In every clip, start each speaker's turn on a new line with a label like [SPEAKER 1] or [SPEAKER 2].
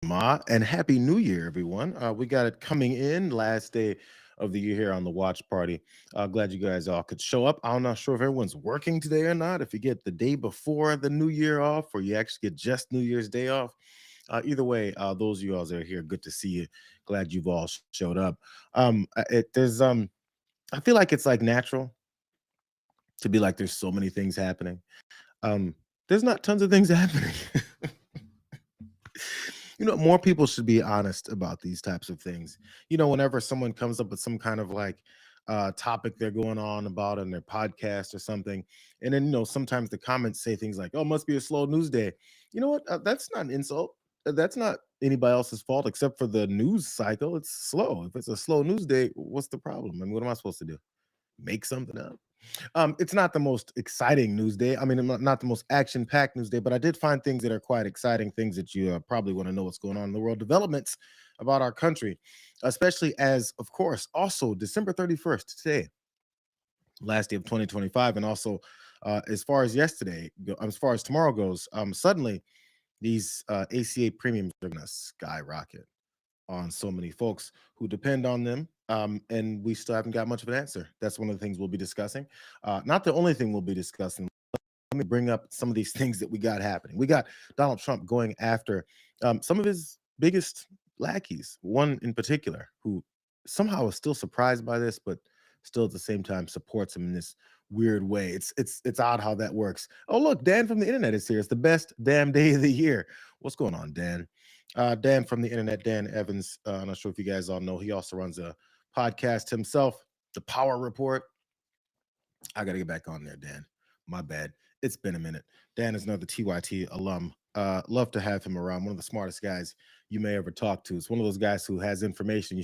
[SPEAKER 1] Ma, and Happy New Year, everyone. We got it coming in last day of the year here on the watch party. Glad you guys all could show up. I'm not sure if everyone's working today or not. If you get the day before the New Year off, or you actually get just New Year's Day off. Either way, those of you all that are here, good to see you. Glad you've all showed up. I feel like it's like natural to be like there's so many things happening. Um, there's not tons of things happening. More people should be honest about these types of things. Whenever someone comes up with some kind of like topic they're going on about in their podcast or something, and then sometimes the comments say things like, "Oh, must be a slow news day." You know what? That's not an insult. That's not anybody else's fault except for the news cycle. It's slow. If it's a slow news day, what's the problem? I mean, what am I supposed to do? Make something up? It's not the most exciting news day. I mean, not the most action-packed news day, but I did find things that are quite exciting, things that you probably want to know what's going on in the world, developments about our country, especially as, of course, also December 31st, today, last day of 2025, and also as far as tomorrow goes, suddenly these ACA premiums are going to skyrocket on so many folks who depend on them. And we still haven't got much of an answer. That's one of the things we'll be discussing. Not the only thing we'll be discussing. Let me bring up some of these things that we got happening. We got Donald Trump going after some of his biggest lackeys, one in particular, who somehow is still surprised by this, but still at the same time supports him in this weird way. It's odd how that works. Oh, look, Dan from the internet is here. It's the best damn day of the year. What's going on, Dan? Dan from the internet, Dan Evans. I'm not sure if you guys all know. He also runs a podcast himself, The Power Report. I got to get back on there, Dan. My bad. It's been a minute. Dan is another TYT alum. Love to have him around. One of the smartest guys you may ever talk to. It's one of those guys who has information.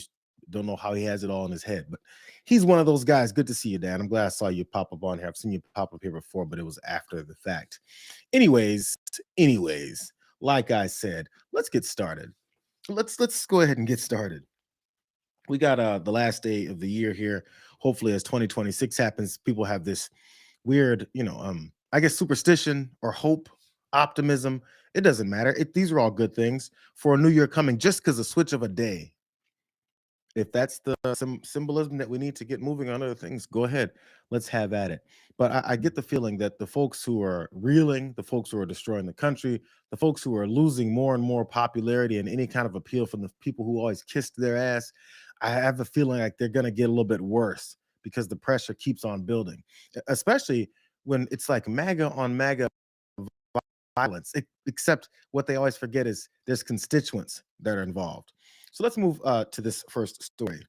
[SPEAKER 1] Don't know how he has it all in his head, but he's one of those guys. Good to see you, Dan. I'm glad I saw you pop up on here. I've seen you pop up here before, but it was after the fact. Anyways, like I said, let's get started. Let's go ahead and get started. We got the last day of the year here. Hopefully, as 2026 happens, people have this weird, I guess superstition or hope, optimism. It doesn't matter. These are all good things for a new year coming. Just because a switch of a day, if that's the symbolism that we need to get moving on other things, go ahead. Let's have at it. But I get the feeling that the folks who are reeling, the folks who are destroying the country, the folks who are losing more and more popularity and any kind of appeal from the people who always kissed their ass, I have a feeling like they're going to get a little bit worse because the pressure keeps on building, especially when it's like MAGA on MAGA violence. Except what they always forget is there's constituents that are involved. So let's move to this first story.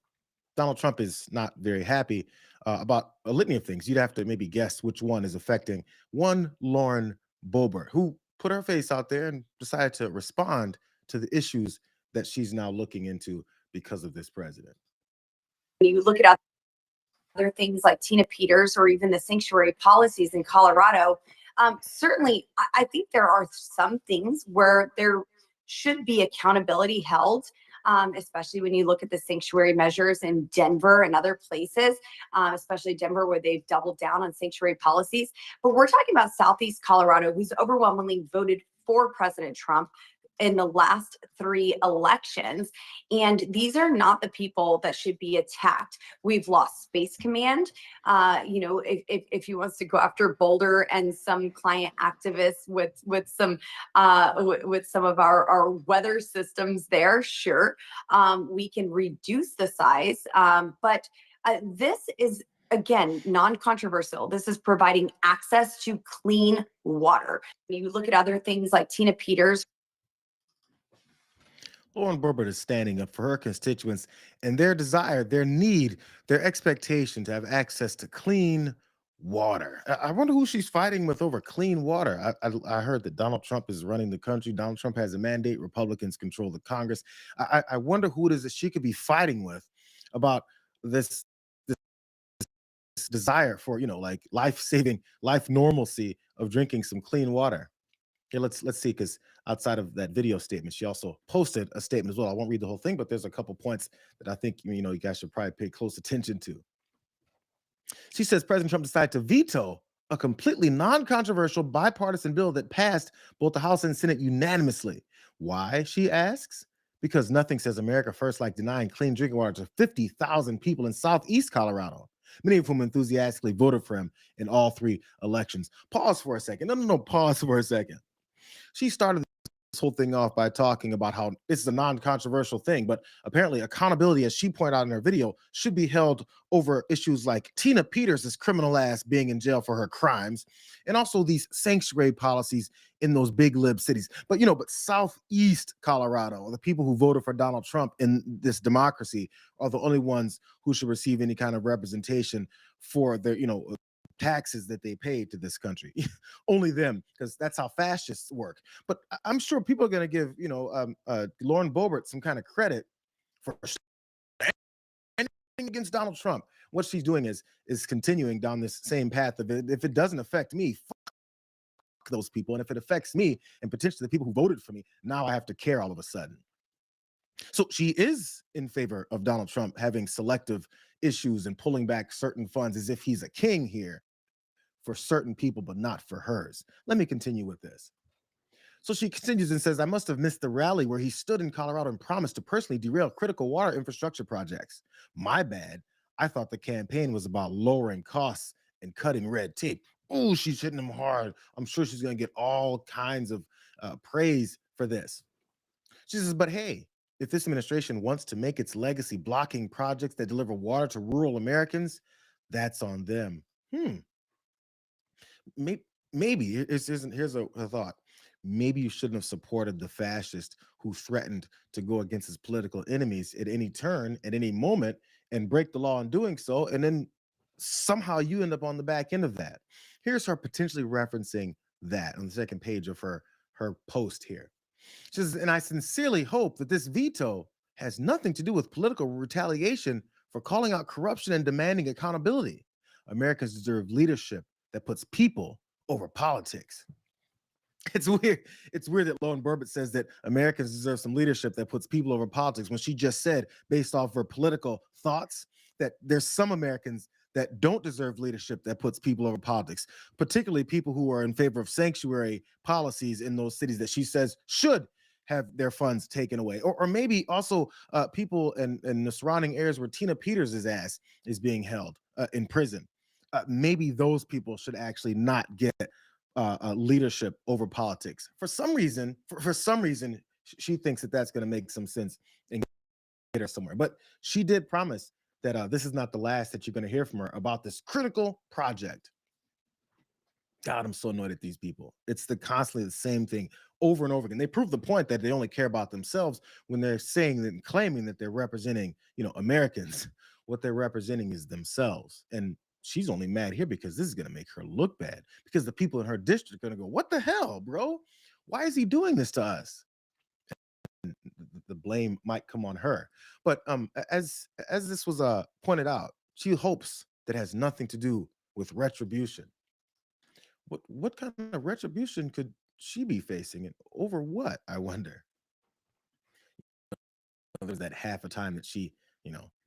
[SPEAKER 1] Donald Trump is not very happy about a litany of things. You'd have to maybe guess which one is affecting one Lauren Boebert, who put her face out there and decided to respond to the issues that she's now looking into because of this president.
[SPEAKER 2] You look at other things like Tina Peters or even the sanctuary policies in Colorado. Certainly, I think there are some things where there should be accountability held, especially when you look at the sanctuary measures in Denver and other places, especially Denver, where they've doubled down on sanctuary policies. But we're talking about Southeast Colorado, who's overwhelmingly voted for President Trump in the last 3 elections. And these are not the people that should be attacked. We've lost Space Command. If he wants to go after Boulder and some client activists with some of our weather systems there, sure, we can reduce the size. But this is, again, non-controversial. This is providing access to clean water. You look at other things like Tina Peters.
[SPEAKER 1] Lauren Boebert is standing up for her constituents and their desire, their need, their expectation to have access to clean water. I wonder who she's fighting with over clean water. I heard that Donald Trump is running the country. Donald Trump has a mandate. Republicans control the Congress. I wonder who it is that she could be fighting with about this desire for, like life-saving, life normalcy of drinking some clean water. Okay, let's see, because outside of that video statement, she also posted a statement as well. I won't read the whole thing, but there's a couple points that I think you guys should probably pay close attention to. She says President Trump decided to veto a completely non-controversial bipartisan bill that passed both the House and Senate unanimously. Why, she asks? Because nothing says America first like denying clean drinking water to 50,000 people in Southeast Colorado, many of whom enthusiastically voted for him in all 3 elections. Pause for a second. No, pause for a second. She started this whole thing off by talking about how this is a non-controversial thing, but apparently accountability, as she pointed out in her video, should be held over issues like Tina Peters' criminal ass being in jail for her crimes, and also these sanctuary policies in those big lib cities. But Southeast Colorado, the people who voted for Donald Trump in this democracy, are the only ones who should receive any kind of representation for their, taxes that they paid to this country. Only them, because that's how fascists work. But I'm sure people are going to give Lauren Boebert some kind of credit for standing against Donald Trump. What she's doing is continuing down this same path of it. If it doesn't affect me, fuck those people, and if it affects me and potentially the people who voted for me, now I have to care all of a sudden. So she is in favor of Donald Trump having selective issues and pulling back certain funds as if he's a king here for certain people, but not for hers. Let me continue with this. So she continues and says, I must have missed the rally where he stood in Colorado and promised to personally derail critical water infrastructure projects. My bad. I thought the campaign was about lowering costs and cutting red tape. Oh, she's hitting him hard. I'm sure she's going to get all kinds of praise for this. She says, but hey, if this administration wants to make its legacy blocking projects that deliver water to rural Americans, that's on them. Maybe here's a thought. Maybe you shouldn't have supported the fascist who threatened to go against his political enemies at any turn, at any moment, and break the law in doing so. And then somehow you end up on the back end of that. Here's her potentially referencing that on the second page of her post here. She says, and I sincerely hope that this veto has nothing to do with political retaliation for calling out corruption and demanding accountability. Americans deserve leadership that puts people over politics. It's weird. It's weird that Lauren Boebert says that Americans deserve some leadership that puts people over politics when she just said, based off her political thoughts, that there's some Americans that don't deserve leadership that puts people over politics, particularly people who are in favor of sanctuary policies in those cities that she says should have their funds taken away. Or maybe also people in the surrounding areas where Tina Peters' ass is being held in prison. Maybe those people should actually not get leadership over politics. For some reason, she thinks that that's going to make some sense and get her somewhere. But she did promise that this is not the last that you're going to hear from her about this critical project. God, I'm so annoyed at these people. It's constantly the same thing over and over again. They prove the point that they only care about themselves when they're saying and claiming that they're representing, Americans. What they're representing is themselves. And she's only mad here because this is going to make her look bad, because the people in her district are going to go, what the hell, bro? Why is he doing this to us? And the blame might come on her. But as this was pointed out, she hopes that has nothing to do with retribution. What kind of retribution could she be facing, and over what, I wonder? There's that half a time that she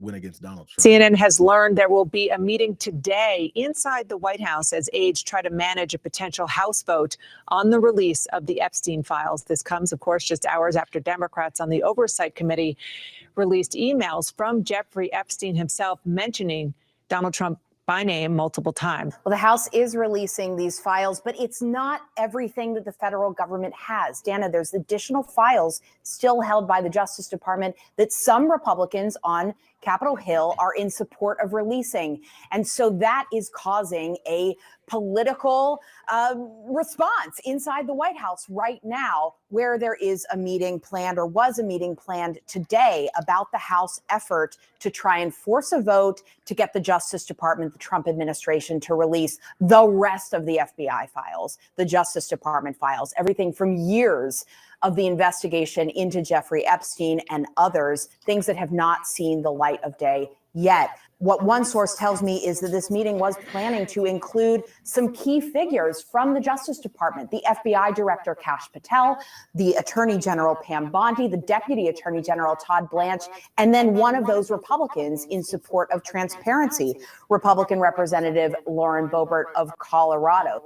[SPEAKER 1] went against Donald Trump.
[SPEAKER 3] CNN has learned there will be a meeting today inside the White House as aides try to manage a potential House vote on the release of the Epstein files. This comes, of course, just hours after Democrats on the Oversight Committee released emails from Jeffrey Epstein himself mentioning Donald Trump by name multiple times.
[SPEAKER 2] Well, the House is releasing these files, but it's not everything that the federal government has. Dana, there's additional files still held by the Justice Department that some Republicans on Capitol Hill are in support of releasing. And so that is causing a political response inside the White House right now, where there is a meeting planned, or was a meeting planned today, about the House effort to try and force a vote to get the Justice Department, the Trump administration, to release the rest of the FBI files, the Justice Department files, everything from years of the investigation into Jeffrey Epstein and others, things that have not seen the light of day yet. What one source tells me is that this meeting was planning to include some key figures from the Justice Department, the FBI Director Kash Patel, the Attorney General Pam Bondi, the Deputy Attorney General Todd Blanche, and then one of those Republicans in support of transparency, Republican Representative Lauren Boebert of Colorado.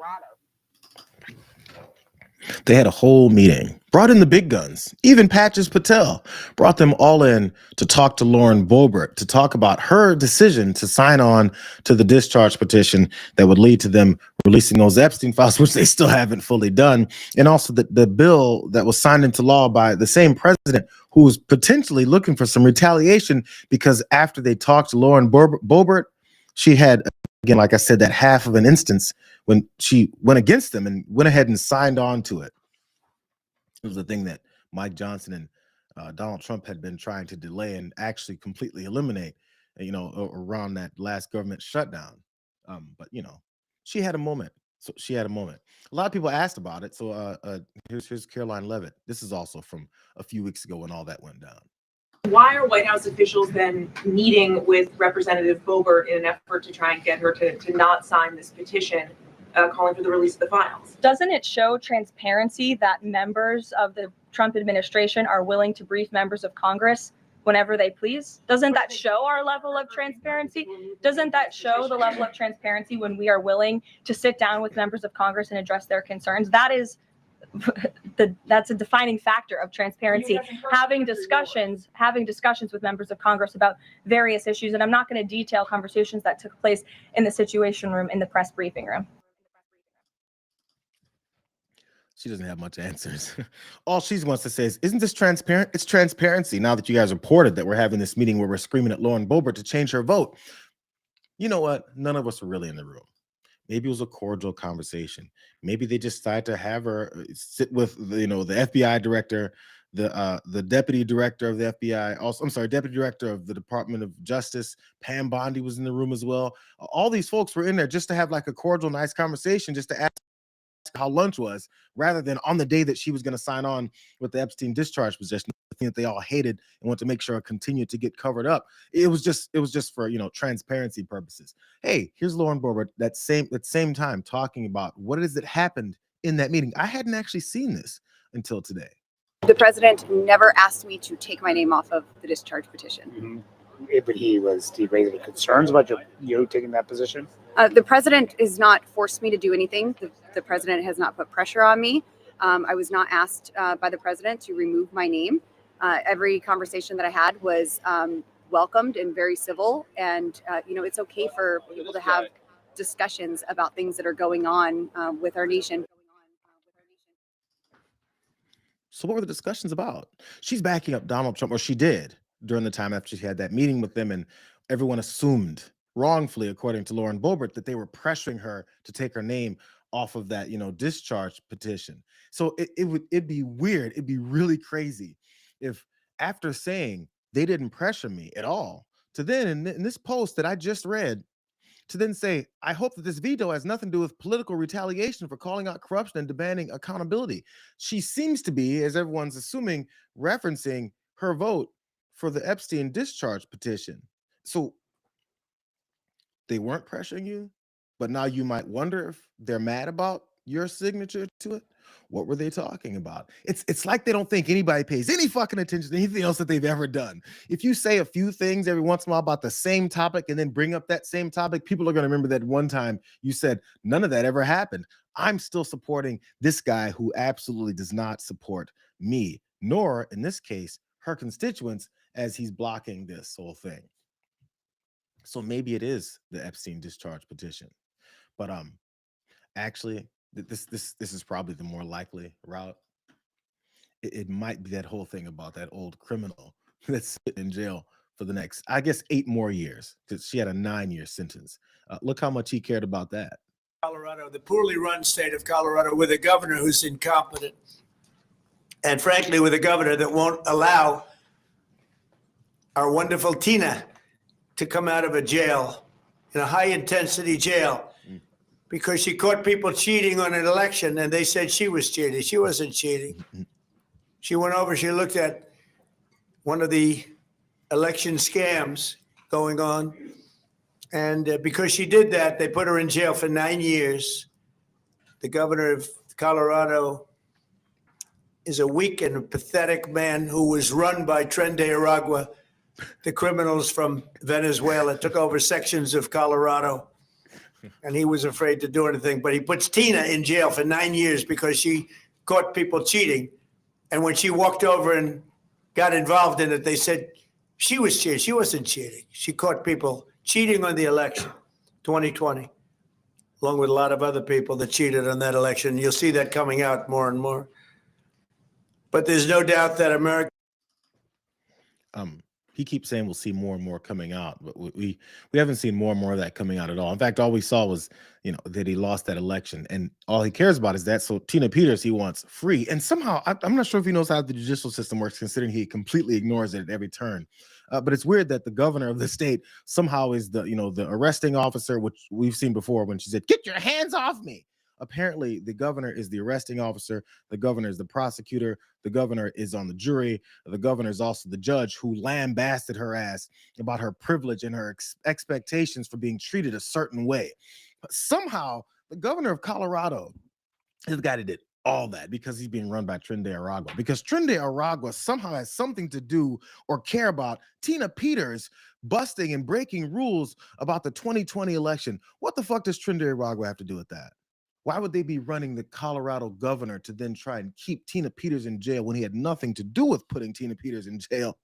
[SPEAKER 1] They had a whole meeting, brought in the big guns, even Patches Patel, brought them all in to talk to Lauren Boebert, to talk about her decision to sign on to the discharge petition that would lead to them releasing those Epstein files, which they still haven't fully done. And also the bill that was signed into law by the same president who was potentially looking for some retaliation because after they talked to Lauren Boebert, she had, again, like I said, that half of an instance when she went against them and went ahead and signed on to it. It was a thing that Mike Johnson and Donald Trump had been trying to delay and actually completely eliminate, around that last government shutdown. But, she had a moment. So she had a moment. A lot of people asked about it. So here's Caroline Levitt. This is also from a few weeks ago when all that went down.
[SPEAKER 4] Why are White House officials then meeting with Representative Boebert in an effort to try and get her to not sign this petition calling for the release of the files?
[SPEAKER 5] Doesn't it show transparency that members of the Trump administration are willing to brief members of Congress whenever they please? Doesn't that show our level of transparency? Doesn't that show the level of transparency when we are willing to sit down with members of Congress and address their concerns? That is that's a defining factor of transparency, having discussions with members of Congress about various issues. And I'm not going to detail conversations that took place in the Situation Room, in the press briefing room.
[SPEAKER 1] She doesn't have much answers. All she wants to say is, isn't this transparent? It's transparency. Now that you guys reported that we're having this meeting where we're screaming at Lauren Boebert to change her vote. You know what? None of us were really in the room. Maybe it was a cordial conversation. Maybe they just decided to have her sit with the FBI director, the deputy director of the FBI. Also, I'm sorry, deputy director of the Department of Justice. Pam Bondi was in the room as well. All these folks were in there just to have like a cordial, nice conversation, just to ask how lunch was, rather than on the day that she was going to sign on with the Epstein discharge position, the thing that they all hated and want to make sure it continued to get covered up. It was just for transparency purposes. Hey, here's Lauren Boebert at same time talking about what it is that happened in that meeting. I hadn't actually seen this until today.
[SPEAKER 6] The president never asked me to take my name off of the discharge petition.
[SPEAKER 7] Mm-hmm. But did he raise any concerns about you taking that position?
[SPEAKER 6] The president has not forced me to do anything. The president has not put pressure on me. I was not asked by the president to remove my name. Every conversation that I had was welcomed and very civil. And, it's okay for people to have discussions about things that are going on with our nation.
[SPEAKER 1] So what were the discussions about? She's backing up Donald Trump, or she did during the time after she had that meeting with them, and everyone assumed wrongfully, according to Lauren Boebert, that they were pressuring her to take her name off of that, discharge petition. So it'd be weird. It'd be really crazy if after saying they didn't pressure me at all, to then in this post that I just read, to then say, I hope that this veto has nothing to do with political retaliation for calling out corruption and demanding accountability. She seems to be, as everyone's assuming, referencing her vote for the Epstein discharge petition. So they weren't pressuring you, but now you might wonder if they're mad about your signature to it. What were they talking about? It's like they don't think anybody pays any fucking attention to anything else that they've ever done. If you say a few things every once in a while about the same topic and then bring up that same topic, people are going to remember that one time you said none of that ever happened. I'm still supporting this guy who absolutely does not support me, nor in this case, her constituents, as he's blocking this whole thing. So maybe it is the Epstein discharge petition, but actually this is probably the more likely route. It might be that whole thing about that old criminal that's sitting in jail for the next, I guess, 8 more years, because she had a 9-year sentence. Look how much he cared about that.
[SPEAKER 8] Colorado, the poorly run state of Colorado, with a governor who's incompetent, and frankly, with a governor that won't allow our wonderful Tina to come out of a jail, in a high-intensity jail, because she caught people cheating on an election, and they said she was cheating. She wasn't cheating. She went over, she looked at one of the election scams going on, and because she did that, they put her in jail for 9 years. The governor of Colorado is a weak and pathetic man who was run by Tren de Aragua, the criminals from Venezuela, took over sections of Colorado, and he was afraid to do anything. But he puts Tina in jail for 9 years because she caught people cheating. And when she walked over and got involved in it, they said she was cheating. She wasn't cheating. She caught people cheating on the election, 2020, along with a lot of other people that cheated on that election. You'll see that coming out more and more. But there's no doubt that America.
[SPEAKER 1] He keeps saying we'll see more and more coming out, but we haven't seen more and more of that coming out at all. In fact, all we saw was, that he lost that election, and all he cares about is that. So Tina Peters, he wants free, and somehow I'm not sure if he knows how the judicial system works, considering he completely ignores it at every turn. But it's weird that the governor of the state somehow is the arresting officer, which we've seen before when she said, "Get your hands off me." Apparently, the governor is the arresting officer. The governor is the prosecutor. The governor is on the jury. The governor is also the judge who lambasted her ass about her privilege and her expectations for being treated a certain way. But somehow, the governor of Colorado is the guy that did all that because he's being run by Trinidad Aragua. Because Trinidad Aragua somehow has something to do or care about Tina Peters busting and breaking rules about the 2020 election. What the fuck does Trinidad Aragua have to do with that? Why would they be running the Colorado governor to then try and keep Tina Peters in jail when he had nothing to do with putting Tina Peters in jail?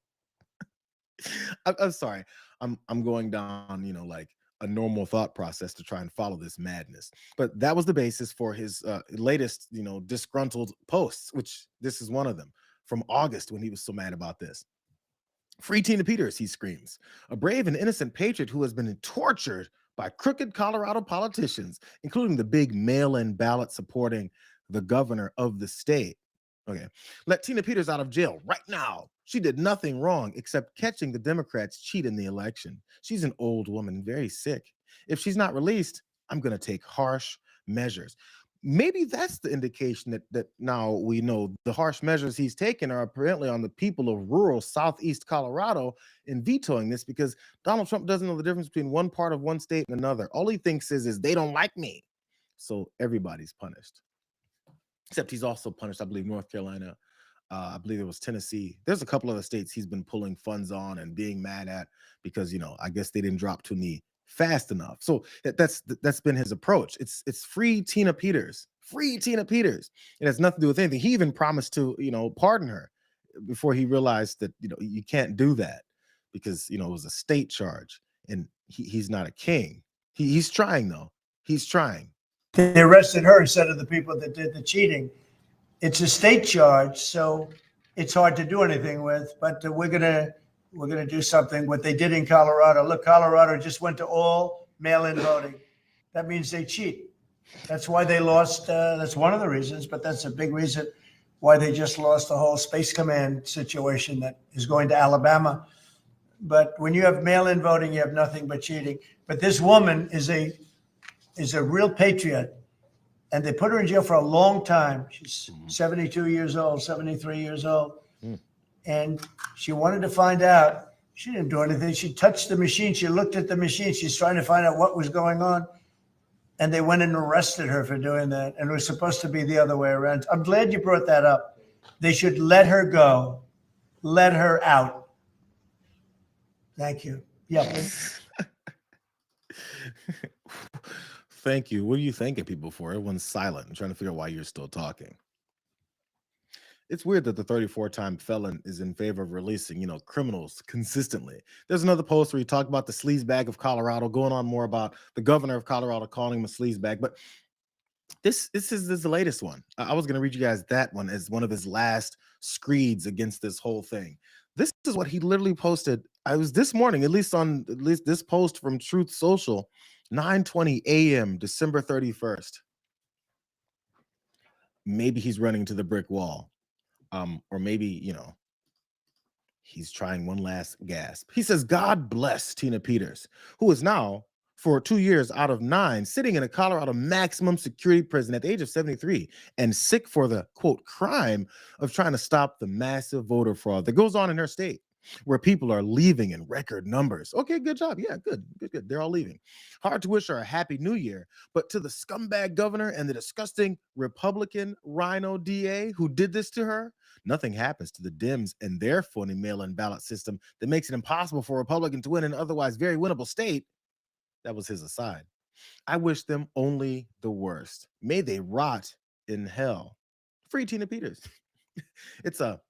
[SPEAKER 1] I'm sorry. I'm going down, like a normal thought process to try and follow this madness. But that was the basis for his latest, disgruntled posts, which this is one of them from August when he was so mad about this. Free Tina Peters, he screams. A brave and innocent patriot who has been tortured by crooked Colorado politicians, including the big mail-in ballot supporting the governor of the state. Okay, let Tina Peters out of jail right now. She did nothing wrong except catching the Democrats cheat in the election. She's an old woman, very sick. If she's not released, I'm going to take harsh measures. Maybe that's the indication that now we know the harsh measures he's taken are apparently on the people of rural southeast Colorado in vetoing this, because Donald Trump doesn't know the difference between one part of one state and another. All he thinks is they don't like me. So everybody's punished. Except he's also punished, I believe, North Carolina. I believe it was Tennessee. There's a couple other states he's been pulling funds on and being mad at because, I guess they didn't drop to knee fast enough. So that's been his approach. It's free Tina Peters. Free Tina Peters. It has nothing to do with anything. He even promised to, pardon her before he realized that, you can't do that because, it was a state charge and he's not a king. He's trying, though. He's trying.
[SPEAKER 8] They arrested her instead of the people that did the cheating. It's a state charge, so it's hard to do anything with, but we're gonna do something. What they did in Colorado. Look, Colorado just went to all mail-in voting. That means they cheat. That's why they lost. That's one of the reasons, but that's a big reason why they just lost the whole Space Command situation that is going to Alabama. But when you have mail-in voting, you have nothing but cheating. But this woman is a real patriot, and they put her in jail for a long time. She's 72 years old, 73 years old. And she wanted to find out. She didn't do anything. She touched the machine. She looked at the machine. She's trying to find out what was going on. And they went and arrested her for doing that. And it was supposed to be the other way around. I'm glad you brought that up. They should let her go. Let her out. Thank you. Yeah.
[SPEAKER 1] Thank you. What are you thanking people for? Everyone's silent. I'm trying to figure out why you're still talking. It's weird that the 34-time felon is in favor of releasing, criminals consistently. There's another post where he talked about the sleazebag of Colorado, going on more about the governor of Colorado calling him a sleazebag. But this is the latest one. I was going to read you guys that one as one of his last screeds against this whole thing. This is what he literally posted. I was this morning, at least this post from Truth Social, 9:20 a.m., December 31st. Maybe he's running to the brick wall. Or maybe, he's trying one last gasp. He says, God bless Tina Peters, who is now, for 2 years out of 9, sitting in a Colorado maximum security prison at the age of 73 and sick for the, quote, crime of trying to stop the massive voter fraud that goes on in her state, where people are leaving in record numbers. Okay, good job. Yeah, good. They're all leaving. Hard to wish her a happy new year, but to the scumbag governor and the disgusting Republican rhino DA who did this to her, nothing happens to the Dems and their phony mail-in ballot system that makes it impossible for a Republican to win an otherwise very winnable state. That was his aside. I wish them only the worst. May they rot in hell. free Tina Peters. It's a,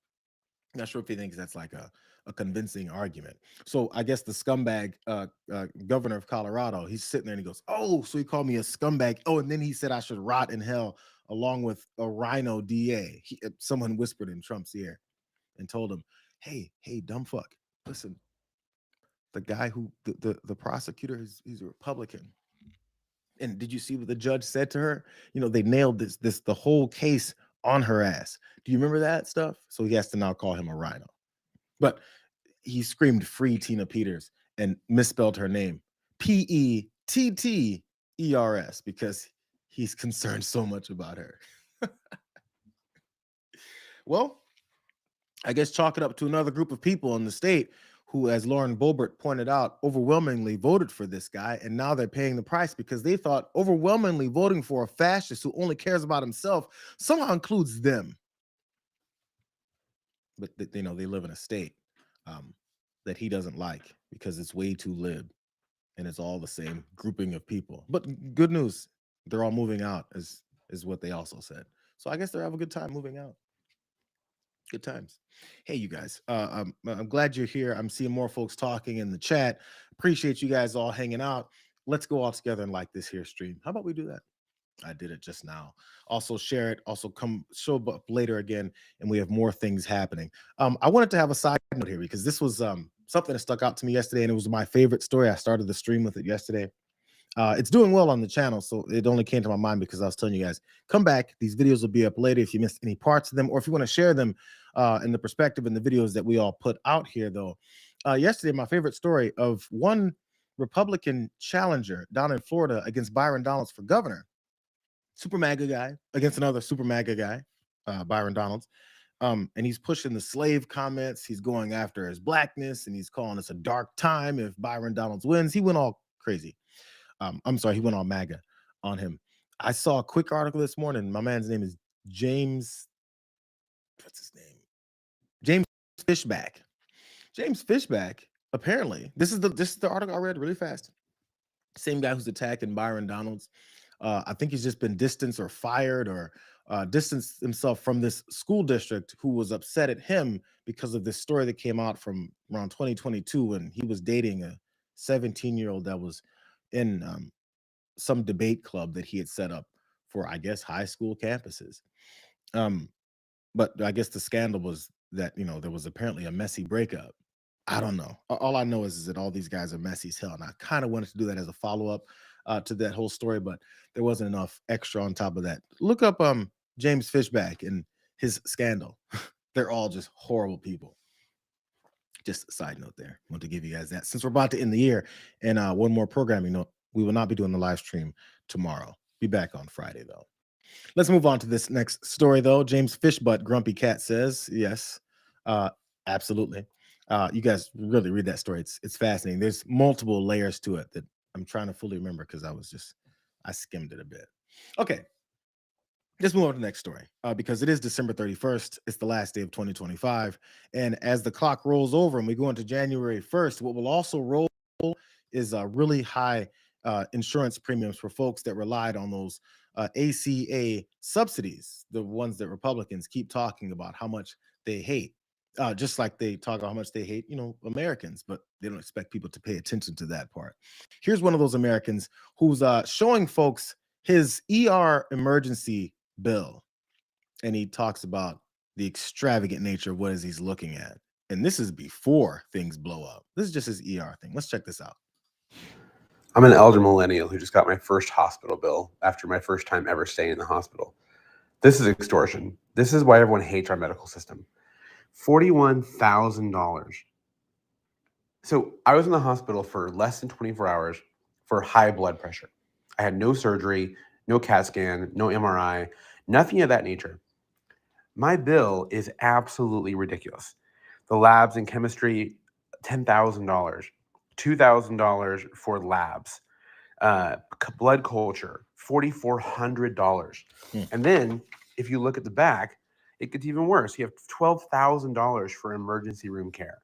[SPEAKER 1] not sure if he thinks that's like a convincing argument. So I guess the scumbag governor of Colorado, he's sitting there and he goes, oh, so he called me a scumbag. Oh, and then he said I should rot in hell along with a rhino DA. Someone whispered in Trump's ear and told him, hey, dumb fuck, listen, the guy who, the prosecutor, he's a Republican. And did you see what the judge said to her? They nailed the whole case on her ass. Do you remember that stuff? So he has to now call him a rhino. But he screamed free Tina Peters and misspelled her name Petters because he's concerned so much about her. Well, I guess chalk it up to another group of people in the state who, as Lauren Boebert pointed out, overwhelmingly voted for this guy, and now they're paying the price because they thought overwhelmingly voting for a fascist who only cares about himself somehow includes them. But they live in a state that he doesn't like because it's way too lib, and it's all the same grouping of people. But good news, they're all moving out, is what they also said. So I guess they'll have a good time moving out. Good times. Hey, you guys, I'm glad you're here. I'm seeing more folks talking in the chat. Appreciate you guys all hanging out. Let's go all together and like this here stream. How about we do that? I did it just now. Also share it. Also come show up later again, and we have more things happening. I wanted to have a side note here because this was something that stuck out to me yesterday, and it was my favorite story. I started the stream with it yesterday. It's doing well on the channel, so it only came to my mind because I was telling you guys, come back. These videos will be up later if you missed any parts of them, or if you want to share them in the perspective in the videos that we all put out here, though. Yesterday, my favorite story of one Republican challenger down in Florida against Byron Donalds for governor. Super MAGA guy against another super MAGA guy, Byron Donalds. And he's pushing the slave comments. He's going after his blackness, and he's calling us a dark time if Byron Donalds wins. He went all crazy. I'm sorry, he went all MAGA on him. I saw a quick article this morning. My man's name is James. What's his name? James Fishback. James Fishback. Apparently, this is the article I read really fast. Same guy who's attacking Byron Donalds. I think he's just been distanced or fired or distanced himself from this school district who was upset at him because of this story that came out from around 2022 when he was dating a 17-year-old that was in some debate club that he had set up for, I guess, high school campuses. But I guess the scandal was that, there was apparently a messy breakup. I don't know. All I know is that all these guys are messy as hell. And I kind of wanted to do that as a follow-up to that whole story, but there wasn't enough extra on top of that. Look up James Fishback and his scandal. They're all just horrible people. Just a side note there. I want to give you guys that. Since we're about to end the year, and one more programming note, we will not be doing the live stream tomorrow. Be back on Friday, though. Let's move on to this next story, though. James Fishbutt, Grumpy Cat says, yes, absolutely. You guys really read that story. It's fascinating. There's multiple layers to it that I'm trying to fully remember because I skimmed it a bit. Okay. Let's move on to the next story because it is December 31st. It's the last day of 2025. And as the clock rolls over and we go into January 1st, what will also roll is really high insurance premiums for folks that relied on those ACA subsidies, the ones that Republicans keep talking about how much they hate. Just like they talk about how much they hate, Americans, but they don't expect people to pay attention to that part. Here's one of those Americans who's showing folks his ER emergency bill, and he talks about the extravagant nature of what is he's looking at. And this is before things blow up. This is just his ER thing. Let's check this out.
[SPEAKER 9] I'm an elder millennial who just got my first hospital bill after my first time ever staying in the hospital. This is extortion. This is why everyone hates our medical system. $41,000. So I was in the hospital for less than 24 hours for high blood pressure. I had no surgery, no CAT scan, no MRI, nothing of that nature. My bill is absolutely ridiculous. The labs and chemistry, $10,000, $2,000 for labs, blood culture, $4,400. And then if you look at the back, it gets even worse. You have $12,000 for emergency room care,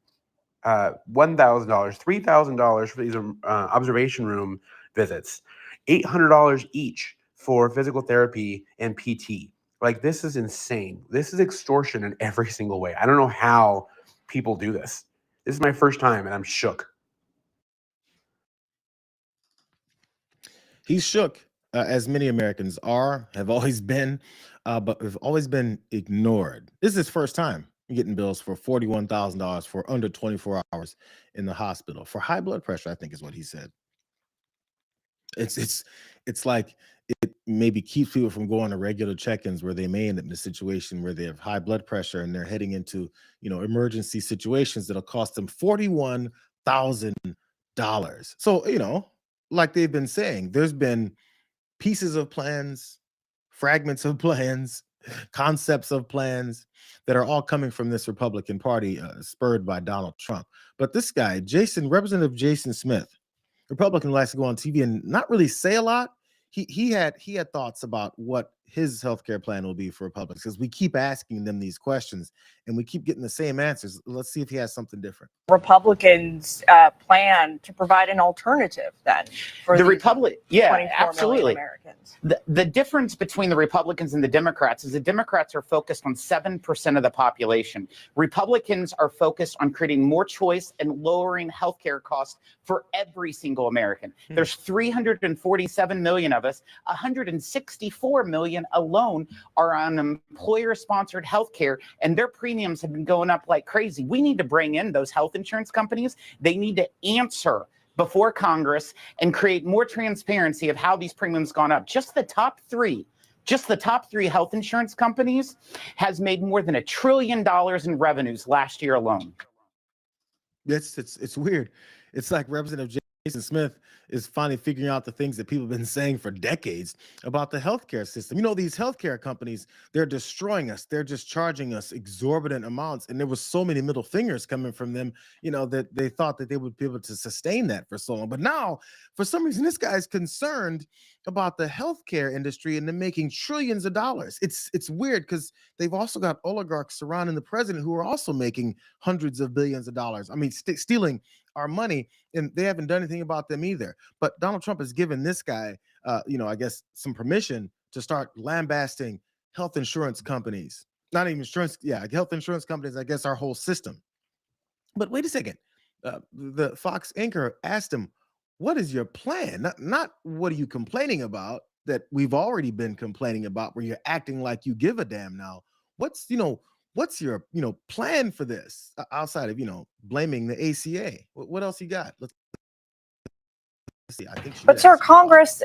[SPEAKER 9] $1,000, $3,000 for these observation room visits, $800 each for physical therapy and PT, Like, this is insane. This is extortion in every single way. I don't know how people do this. This is my first time, and I'm shook.
[SPEAKER 1] He's shook, as many Americans have always been, but have always been ignored. This is his first time getting bills for $41,000 for under 24 hours in the hospital for high blood pressure, I think is what he said. It's like it maybe keeps people from going to regular check-ins where they may end up in a situation where they have high blood pressure and they're heading into, emergency situations that'll cost them $41,000. So, like they've been saying, there's been pieces of plans, fragments of plans, concepts of plans that are all coming from this Republican Party, spurred by Donald Trump. But this guy, Representative Jason Smith, Republican, likes to go on TV and not really say a lot. He had thoughts about what his healthcare plan will be for Republicans, because we keep asking them these questions and we keep getting the same answers. Let's see if he has something different.
[SPEAKER 10] Republicans plan to provide an alternative then for
[SPEAKER 11] the Republic. Yeah,
[SPEAKER 10] 24
[SPEAKER 11] absolutely.
[SPEAKER 10] million Americans.
[SPEAKER 11] The difference between the Republicans and the Democrats is the Democrats are focused on 7% of the population. Republicans are focused on creating more choice and lowering healthcare costs for every single American. There's 347 million of us. 164 million alone are on employer-sponsored healthcare, and their premiums have been going up like crazy. We need to bring in those health insurance companies. They need to answer before Congress and create more transparency of how these premiums gone up. Just the top three health insurance companies has made more than $1 trillion in revenues last year alone.
[SPEAKER 1] It's weird. It's like Representative Jason Smith is finally figuring out the things that people have been saying for decades about the healthcare system. These healthcare companies, they're destroying us. They're just charging us exorbitant amounts. And there was so many middle fingers coming from them, that they thought that they would be able to sustain that for so long. But now, for some reason, this guy's concerned about the healthcare industry and them making trillions of dollars. It's weird because they've also got oligarchs surrounding the president who are also making hundreds of billions of dollars. I mean, stealing our money, and they haven't done anything about them either. But Donald Trump has given this guy, I guess, some permission to start lambasting health insurance companies. Not even insurance, health insurance companies, I guess, our whole system. But wait a second. The Fox anchor asked him, what is your plan? Not what are you complaining about that we've already been complaining about, where you're acting like you give a damn now. What's your plan for this outside of blaming the ACA? What else you got? Let's see. I think.
[SPEAKER 10] But sir, Congress,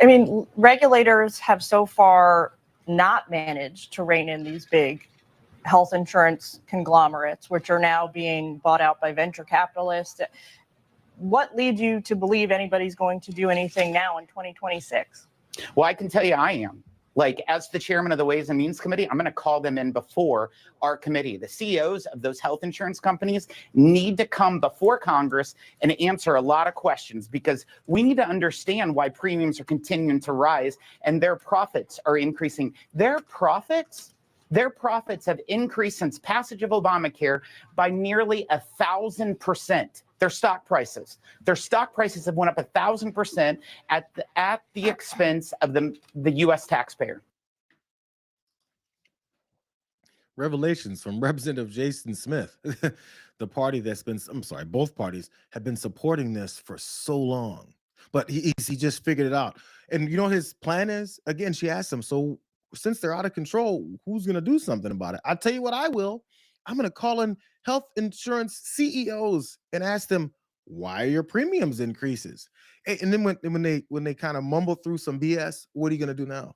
[SPEAKER 10] regulators have so far not managed to rein in these big health insurance conglomerates, which are now being bought out by venture capitalists. What leads you to believe anybody's going to do anything now in 2026?
[SPEAKER 11] Well, I can tell you I am. Like, as the chairman of the Ways and Means Committee, I'm going to call them in before our committee. The CEOs of those health insurance companies need to come before Congress and answer a lot of questions, because we need to understand why premiums are continuing to rise and their profits are increasing. Their profits have increased since passage of Obamacare by nearly 1,000%. Their stock prices have went up 1,000% at the expense of the U.S. taxpayer.
[SPEAKER 1] Revelations from Representative Jason Smith, the party both parties have been supporting this for so long, but he just figured it out. And his plan is, again, she asked him, so since they're out of control, who's going to do something about it? I'll tell you what I will. I'm going to call in health insurance CEOs and ask them, why are your premiums increases? And then when they kind of mumble through some BS, what are you going to do now?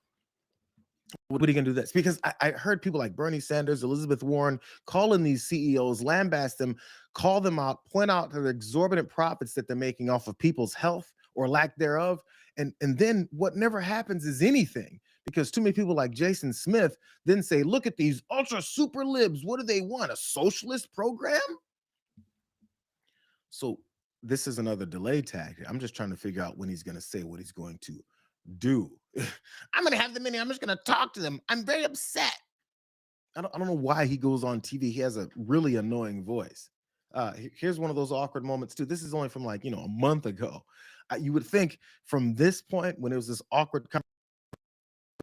[SPEAKER 1] What are you going to do this? Because I heard people like Bernie Sanders, Elizabeth Warren, calling these CEOs, lambast them, call them out, point out the exorbitant profits that they're making off of people's health or lack thereof. And then what never happens is anything, because too many people like Jason Smith then say, look at these ultra super libs. What do they want? A socialist program? So this is another delay tactic. I'm just trying to figure out when he's going to say what he's going to do. I'm going to have them in here. I'm just going to talk to them. I'm very upset. I don't know why he goes on TV. He has a really annoying voice. Here's one of those awkward moments too. This is only from a month ago. You would think from this point, when it was this awkward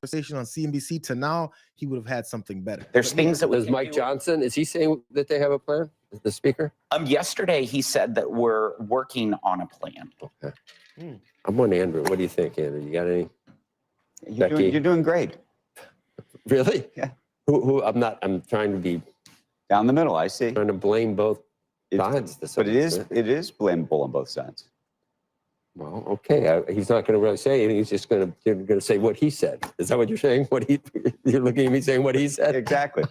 [SPEAKER 1] conversation on CNBC to now, he would have had something better.
[SPEAKER 11] There's
[SPEAKER 1] But
[SPEAKER 11] things that we
[SPEAKER 12] Does
[SPEAKER 11] can
[SPEAKER 12] Mike
[SPEAKER 11] do.
[SPEAKER 12] Johnson, is he saying that they have a plan? The speaker?
[SPEAKER 11] Yesterday he said that we're working on a plan.
[SPEAKER 12] Okay. I'm on Andrew. What do you think, Andrew? You got any?
[SPEAKER 13] You're doing great.
[SPEAKER 12] Really?
[SPEAKER 13] Yeah.
[SPEAKER 12] I'm trying to be
[SPEAKER 13] Down the middle, I see.
[SPEAKER 12] trying to blame both
[SPEAKER 13] It's-
[SPEAKER 12] sides. To some
[SPEAKER 13] But it
[SPEAKER 12] extent.
[SPEAKER 13] is blamable on both sides.
[SPEAKER 12] Well, okay. He's not going to really say anything. He's just going to say what he said. Is that what you're saying? You're looking at me saying what he said?
[SPEAKER 13] Exactly.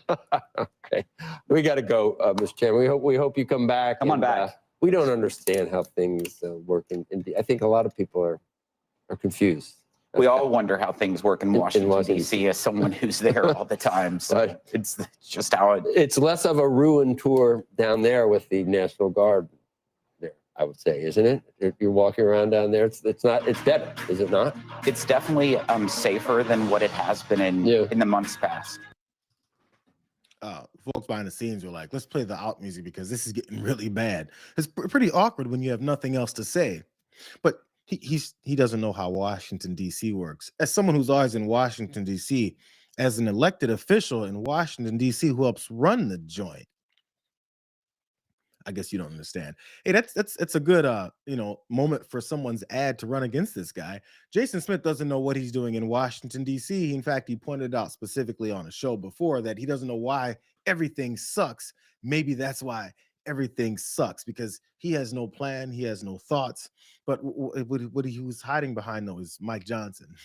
[SPEAKER 12] Okay. We got to go, Mr. Chairman. We hope you come back.
[SPEAKER 13] Come on back.
[SPEAKER 12] We don't understand how things work. I think a lot of people are confused.
[SPEAKER 11] We all wonder how things work in Washington, D.C. as someone who's there all the time. So
[SPEAKER 12] Right.
[SPEAKER 11] it's just how it
[SPEAKER 12] It's less of a ruin tour down there with the National Guard there, I would say, isn't it? If you're walking around down there, it's better, is it not?
[SPEAKER 11] It's definitely safer than what it has been in the months past.
[SPEAKER 1] Folks behind the scenes were like, let's play the out music because this is getting really bad. It's pretty awkward when you have nothing else to say. But he doesn't know how Washington, D.C. works. As someone who's always in Washington, D.C., as an elected official in Washington, D.C., who helps run the joint, I guess you don't understand. Hey, that's a good moment for someone's ad to run against this guy. Jason Smith doesn't know what he's doing in Washington, D.C. In fact, he pointed out specifically on a show before that he doesn't know why everything sucks. Maybe that's why everything sucks, because he has no plan, he has no thoughts. But what he was hiding behind, though, is Mike Johnson.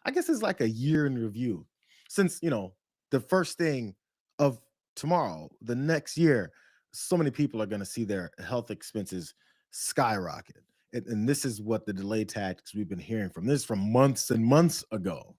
[SPEAKER 1] I guess it's like a year in review since, the first thing of tomorrow, the next year, so many people are going to see their health expenses skyrocket. And this is what the delay tactics we've been hearing from. This is from months and months ago.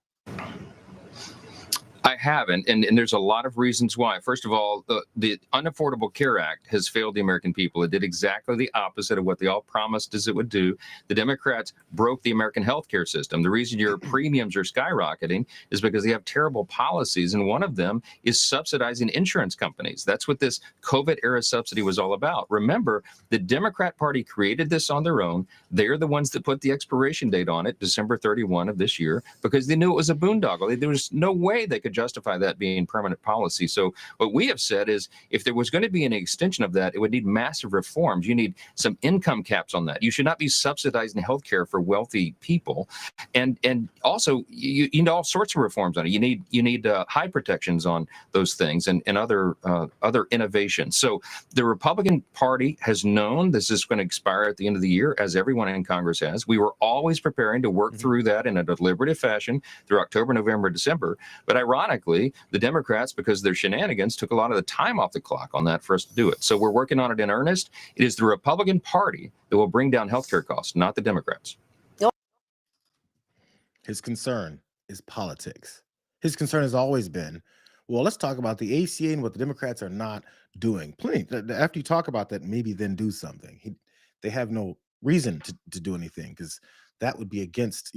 [SPEAKER 14] I haven't, and there's a lot of reasons why. First of all, the Unaffordable Care Act has failed the American people. It did exactly the opposite of what they all promised as it would do. The Democrats broke the American healthcare system. The reason your premiums are skyrocketing is because they have terrible policies, and one of them is subsidizing insurance companies. That's what this COVID-era subsidy was all about. Remember, the Democrat Party created this on their own. They're the ones that put the expiration date on it, December 31 of this year, because they knew it was a boondoggle. There was no way they could justify that being permanent policy. So what we have said is, if there was going to be an extension of that, it would need massive reforms. You need some income caps on that. You should not be subsidizing healthcare for wealthy people, and also you need all sorts of reforms on it. You need high protections on those things and other innovations. So the Republican Party has known this is going to expire at the end of the year, as everyone in Congress has. We were always preparing to work through that in a deliberative fashion through October, November, December. But ironically, the Democrats, because of their shenanigans, took a lot of the time off the clock on that for us to do it. So we're working on it in earnest. It is the Republican Party that will bring down healthcare costs, not the Democrats.
[SPEAKER 1] His concern is politics. His concern has always been, well, let's talk about the ACA and what the Democrats are not doing. Plenty. After you talk about that, maybe then do something. They have no reason to do anything, because that would be against,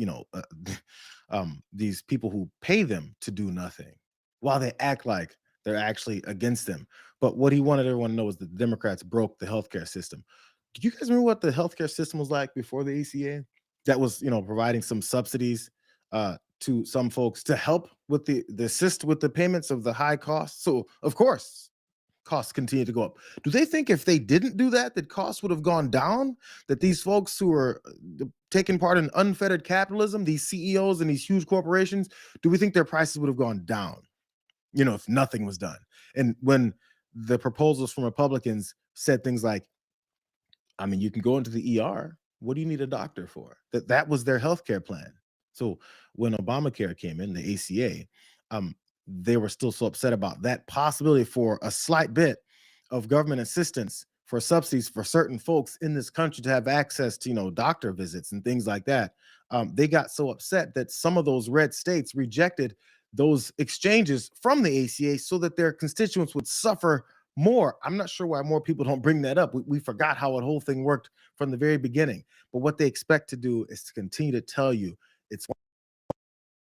[SPEAKER 1] these people who pay them to do nothing, while they act like they're actually against them. But what he wanted everyone to know is that the Democrats broke the healthcare system. Do you guys remember what the healthcare system was like before the ACA? That was, providing some subsidies to some folks to help with the assist with the payments of the high costs. So of course, costs continue to go up. Do they think if they didn't do that, that costs would have gone down? That these folks who are taking part in unfettered capitalism, these CEOs and these huge corporations, do we think their prices would have gone down, if nothing was done? And when the proposals from Republicans said things like, you can go into the ER. What do you need a doctor for? That was their healthcare plan. So when Obamacare came in, the ACA, they were still so upset about that possibility for a slight bit of government assistance for subsidies for certain folks in this country to have access to, doctor visits and things like that. They got so upset that some of those red states rejected those exchanges from the ACA so that their constituents would suffer more. I'm not sure why more people don't bring that up. We forgot how the whole thing worked from the very beginning. But what they expect to do is to continue to tell you it's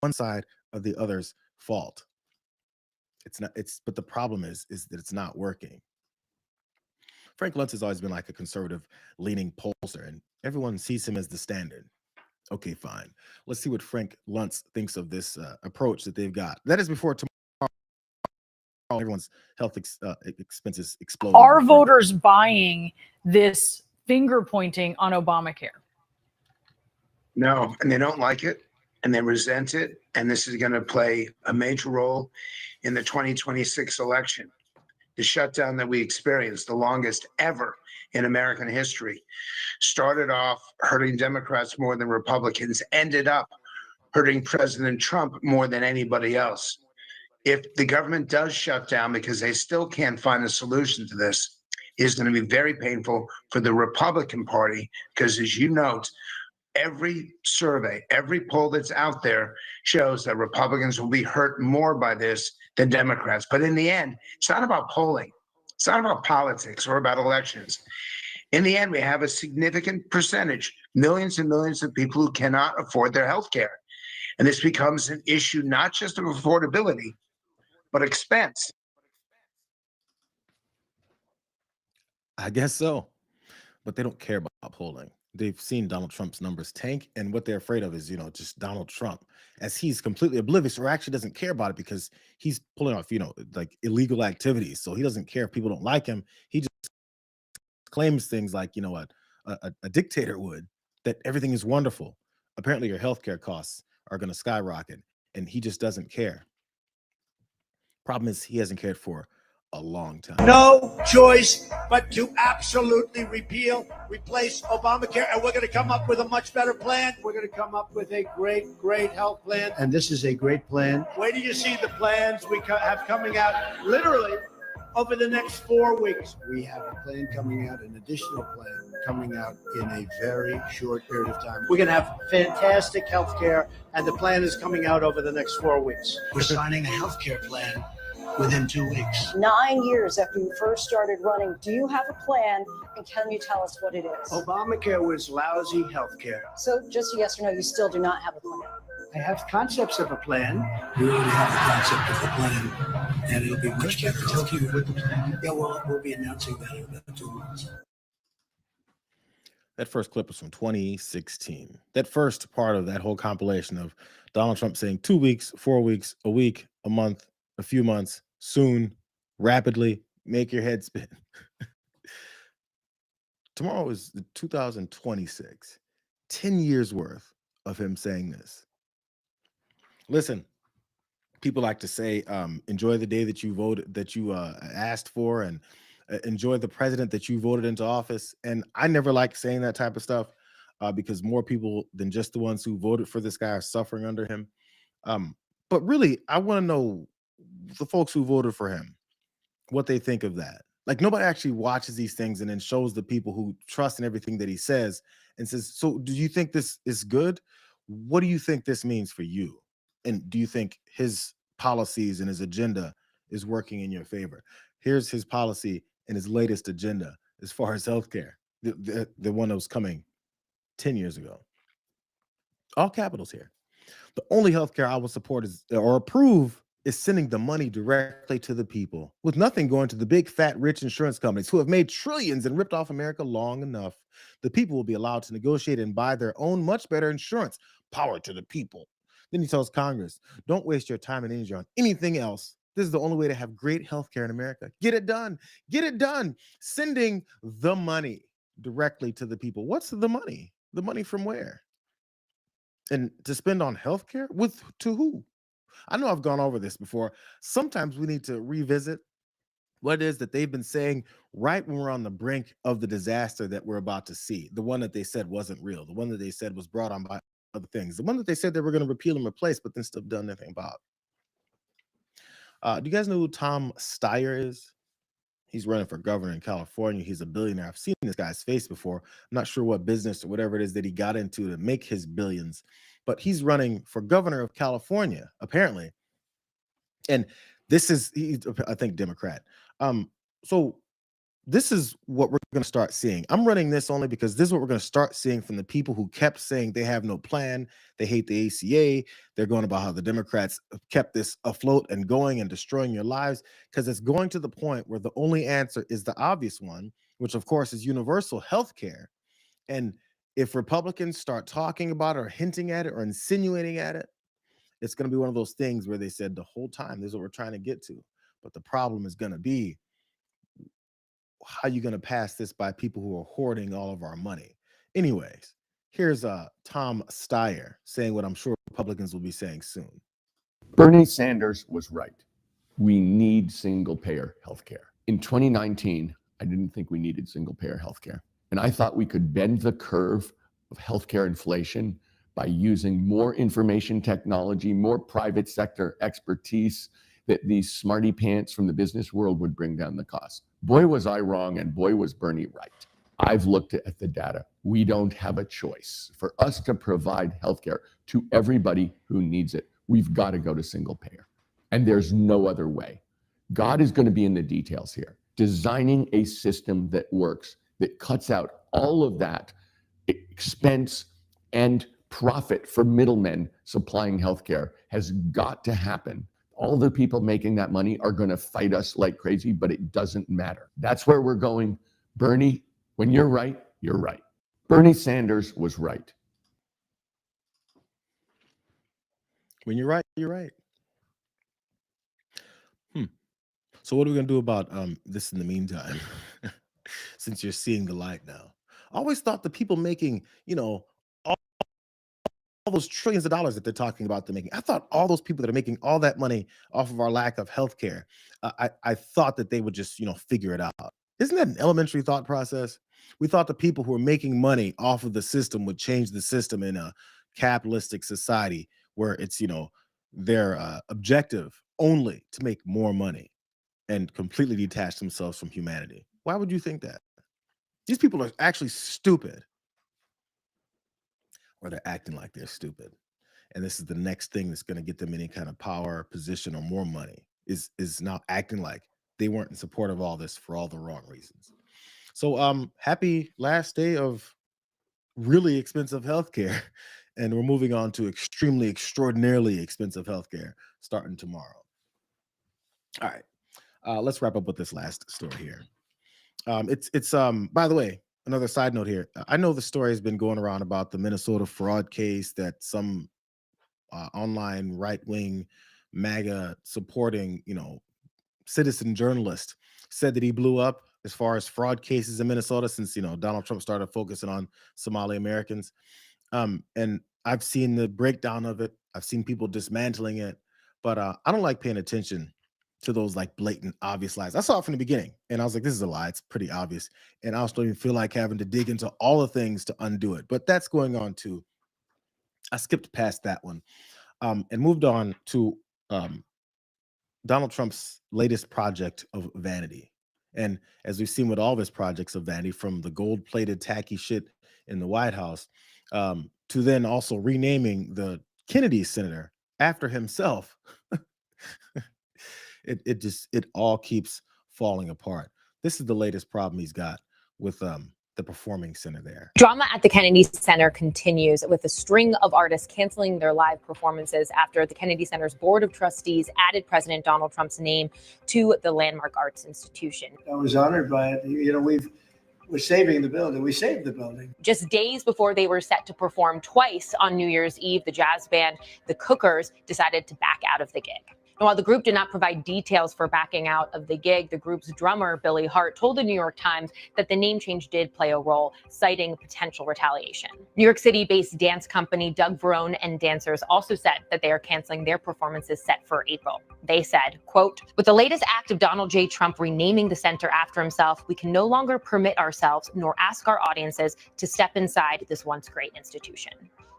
[SPEAKER 1] one side of the other's fault. It's not. But the problem is that it's not working. Frank Luntz has always been like a conservative leaning pollster, and everyone sees him as the standard. Okay, fine. Let's see what Frank Luntz thinks of this approach that they've got. That is before tomorrow. Everyone's health expenses explode.
[SPEAKER 15] Are voters buying this finger pointing on Obamacare?
[SPEAKER 16] No, and they don't like it, and they resent it, and this is going to play a major role in the 2026 election. The shutdown that we experienced, the longest ever in American history, started off hurting Democrats more than Republicans, ended up hurting President Trump more than anybody else. If the government does shut down because they still can't find a solution to this, it is going to be very painful for the Republican Party because, as you note, every survey, every poll that's out there shows that Republicans will be hurt more by this than Democrats. But in the end, it's not about polling. It's not about politics or about elections. In the end, we have a significant percentage, millions and millions of people who cannot afford their health care. And this becomes an issue not just of affordability, but expense.
[SPEAKER 1] I guess so, but they don't care about polling. They've seen Donald Trump's numbers tank, and what they're afraid of is, just Donald Trump, as he's completely oblivious or actually doesn't care about it because he's pulling off, like illegal activities. So he doesn't care if people don't like him. He just claims things like, a dictator would, that everything is wonderful. Apparently, your healthcare costs are going to skyrocket, and he just doesn't care. Problem is, he hasn't cared for a long time.
[SPEAKER 8] No choice but to absolutely replace Obamacare, and we're going to come up with a much better plan. We're going to come up with a great health plan, and this is a great plan. Wait till you see the plans we have coming out literally over the next 4 weeks. We have a plan coming out, an additional plan coming out in a very short period of time. We're going to have fantastic health care, and the plan is coming out over the next 4 weeks. We're signing a health care plan within 2 weeks.
[SPEAKER 17] 9 years after you first started running, do you have a plan, and can you tell us what it is?
[SPEAKER 8] Obamacare was lousy health care.
[SPEAKER 17] So just a yes or no, you still do not have a plan?
[SPEAKER 8] I have concepts of a plan. We already have the concept of the plan, and it'll be much better. Tell you what the plan. Yeah, we'll be announcing that in about 2 months.
[SPEAKER 1] That first clip was from 2016. That first part of that whole compilation of Donald Trump saying 2 weeks, 4 weeks, a week, a month, a few months, soon, rapidly, make your head spin. Tomorrow is the 2026, 10 years worth of him saying this. Listen, people like to say, enjoy the day that you voted, that you asked for, and enjoy the president that you voted into office. And I never like saying that type of stuff because more people than just the ones who voted for this guy are suffering under him. But really, I want to know the folks who voted for him, what they think of that. Like, nobody actually watches these things and then shows the people who trust in everything that he says and says, so do you think this is good? What do you think this means for you? And do you think his policies and his agenda is working in your favor? Here's his policy and his latest agenda as far as healthcare, the one that was coming 10 years ago. All capitals here. The only healthcare I will support is or approve is sending the money directly to the people, with nothing going to the big, fat, rich insurance companies who have made trillions and ripped off America long enough. The people will be allowed to negotiate and buy their own much better insurance. Power to the people. Then he tells Congress, don't waste your time and energy on anything else. This is the only way to have great health care in America. Get it done. Get it done. Sending the money directly to the people. What's the money? The money from where? And to spend on health care? To who? I know I've gone over this before. Sometimes we need to revisit what it is that they've been saying right when we're on the brink of the disaster that we're about to see. The one that they said wasn't real. The one that they said was brought on by other things. The one that they said they were going to repeal and replace, but then still done nothing about. Do you guys know who Tom Steyer is? He's running for governor in California. He's a billionaire. I've seen this guy's face before. I'm not sure what business or whatever it is that he got into to make his billions, but he's running for governor of California, apparently. And this is, I think, Democrat. So this is what we're going to start seeing. I'm running this only because this is what we're going to start seeing from the people who kept saying they have no plan. They hate the ACA. They're going about how the Democrats kept this afloat and going and destroying your lives, because it's going to the point where the only answer is the obvious one, which of course is universal health care. And if Republicans start talking about it or hinting at it or insinuating at it, it's going to be one of those things where they said the whole time, this is what we're trying to get to. But the problem is going to be, how are you going to pass this by people who are hoarding all of our money? Anyways, here's Tom Steyer saying what I'm sure Republicans will be saying soon.
[SPEAKER 18] Bernie Sanders was right. We need single-payer healthcare. In 2019, I didn't think we needed single-payer healthcare. And I thought we could bend the curve of healthcare inflation by using more information technology, more private sector expertise, that these smarty pants from the business world would bring down the cost. Boy, was I wrong, and boy, was Bernie right. I've looked at the data. We don't have a choice. For us to provide healthcare to everybody who needs it, we've got to go to single payer. And there's no other way. God is going to be in the details here. Designing a system that works, that cuts out all of that expense and profit for middlemen supplying healthcare has got to happen. All the people making that money are going to fight us like crazy, but it doesn't matter. That's where we're going. Bernie, when you're right, you're right. Bernie Sanders was right.
[SPEAKER 1] When you're right, you're right. So what are we going to do about this in the meantime? Since you're seeing the light now. I always thought the people making, all those trillions of dollars that they're talking about, they're making. I thought all those people that are making all that money off of our lack of healthcare, I thought that they would just, figure it out. Isn't that an elementary thought process? We thought the people who are making money off of the system would change the system in a capitalistic society where it's, their objective only to make more money and completely detach themselves from humanity. Why would you think that? These people are actually stupid. Or they're acting like they're stupid. And this is the next thing that's going to get them any kind of power, position, or more money, is now acting like they weren't in support of all this for all the wrong reasons. So happy last day of really expensive healthcare. And we're moving on to extremely, extraordinarily expensive healthcare starting tomorrow. All right. Let's wrap up with this last story here. It's by the way, another side note here. I know the story has been going around about the Minnesota fraud case that some online right-wing MAGA supporting, citizen journalist said that he blew up as far as fraud cases in Minnesota since, Donald Trump started focusing on Somali Americans. And I've seen the breakdown of it. I've seen people dismantling it, but I don't like paying attention to those like blatant, obvious lies. I saw it from the beginning and I was like, this is a lie. It's pretty obvious. And I also don't even feel like having to dig into all the things to undo it, but that's going on too. I skipped past that one and moved on to Donald Trump's latest project of vanity. And as we've seen with all of his projects of vanity, from the gold-plated tacky shit in the White House to then also renaming the Kennedy Center after himself, it all keeps falling apart. This is the latest problem he's got with the Performing Center there.
[SPEAKER 19] Drama at the Kennedy Center continues, with a string of artists canceling their live performances after the Kennedy Center's Board of Trustees added President Donald Trump's name to the landmark arts institution.
[SPEAKER 20] I was honored by it. We're saving the building. We saved the building.
[SPEAKER 19] Just days before they were set to perform twice on New Year's Eve, the jazz band, the Cookers, decided to back out of the gig. And while the group did not provide details for backing out of the gig, the group's drummer, Billy Hart, told the New York Times that the name change did play a role, citing potential retaliation. New York City-based dance company Doug Verone and Dancers also said that they are canceling their performances set for April. They said, quote, "With the latest act of Donald J. Trump renaming the center after himself, we can no longer permit ourselves nor ask our audiences to step inside this once great institution."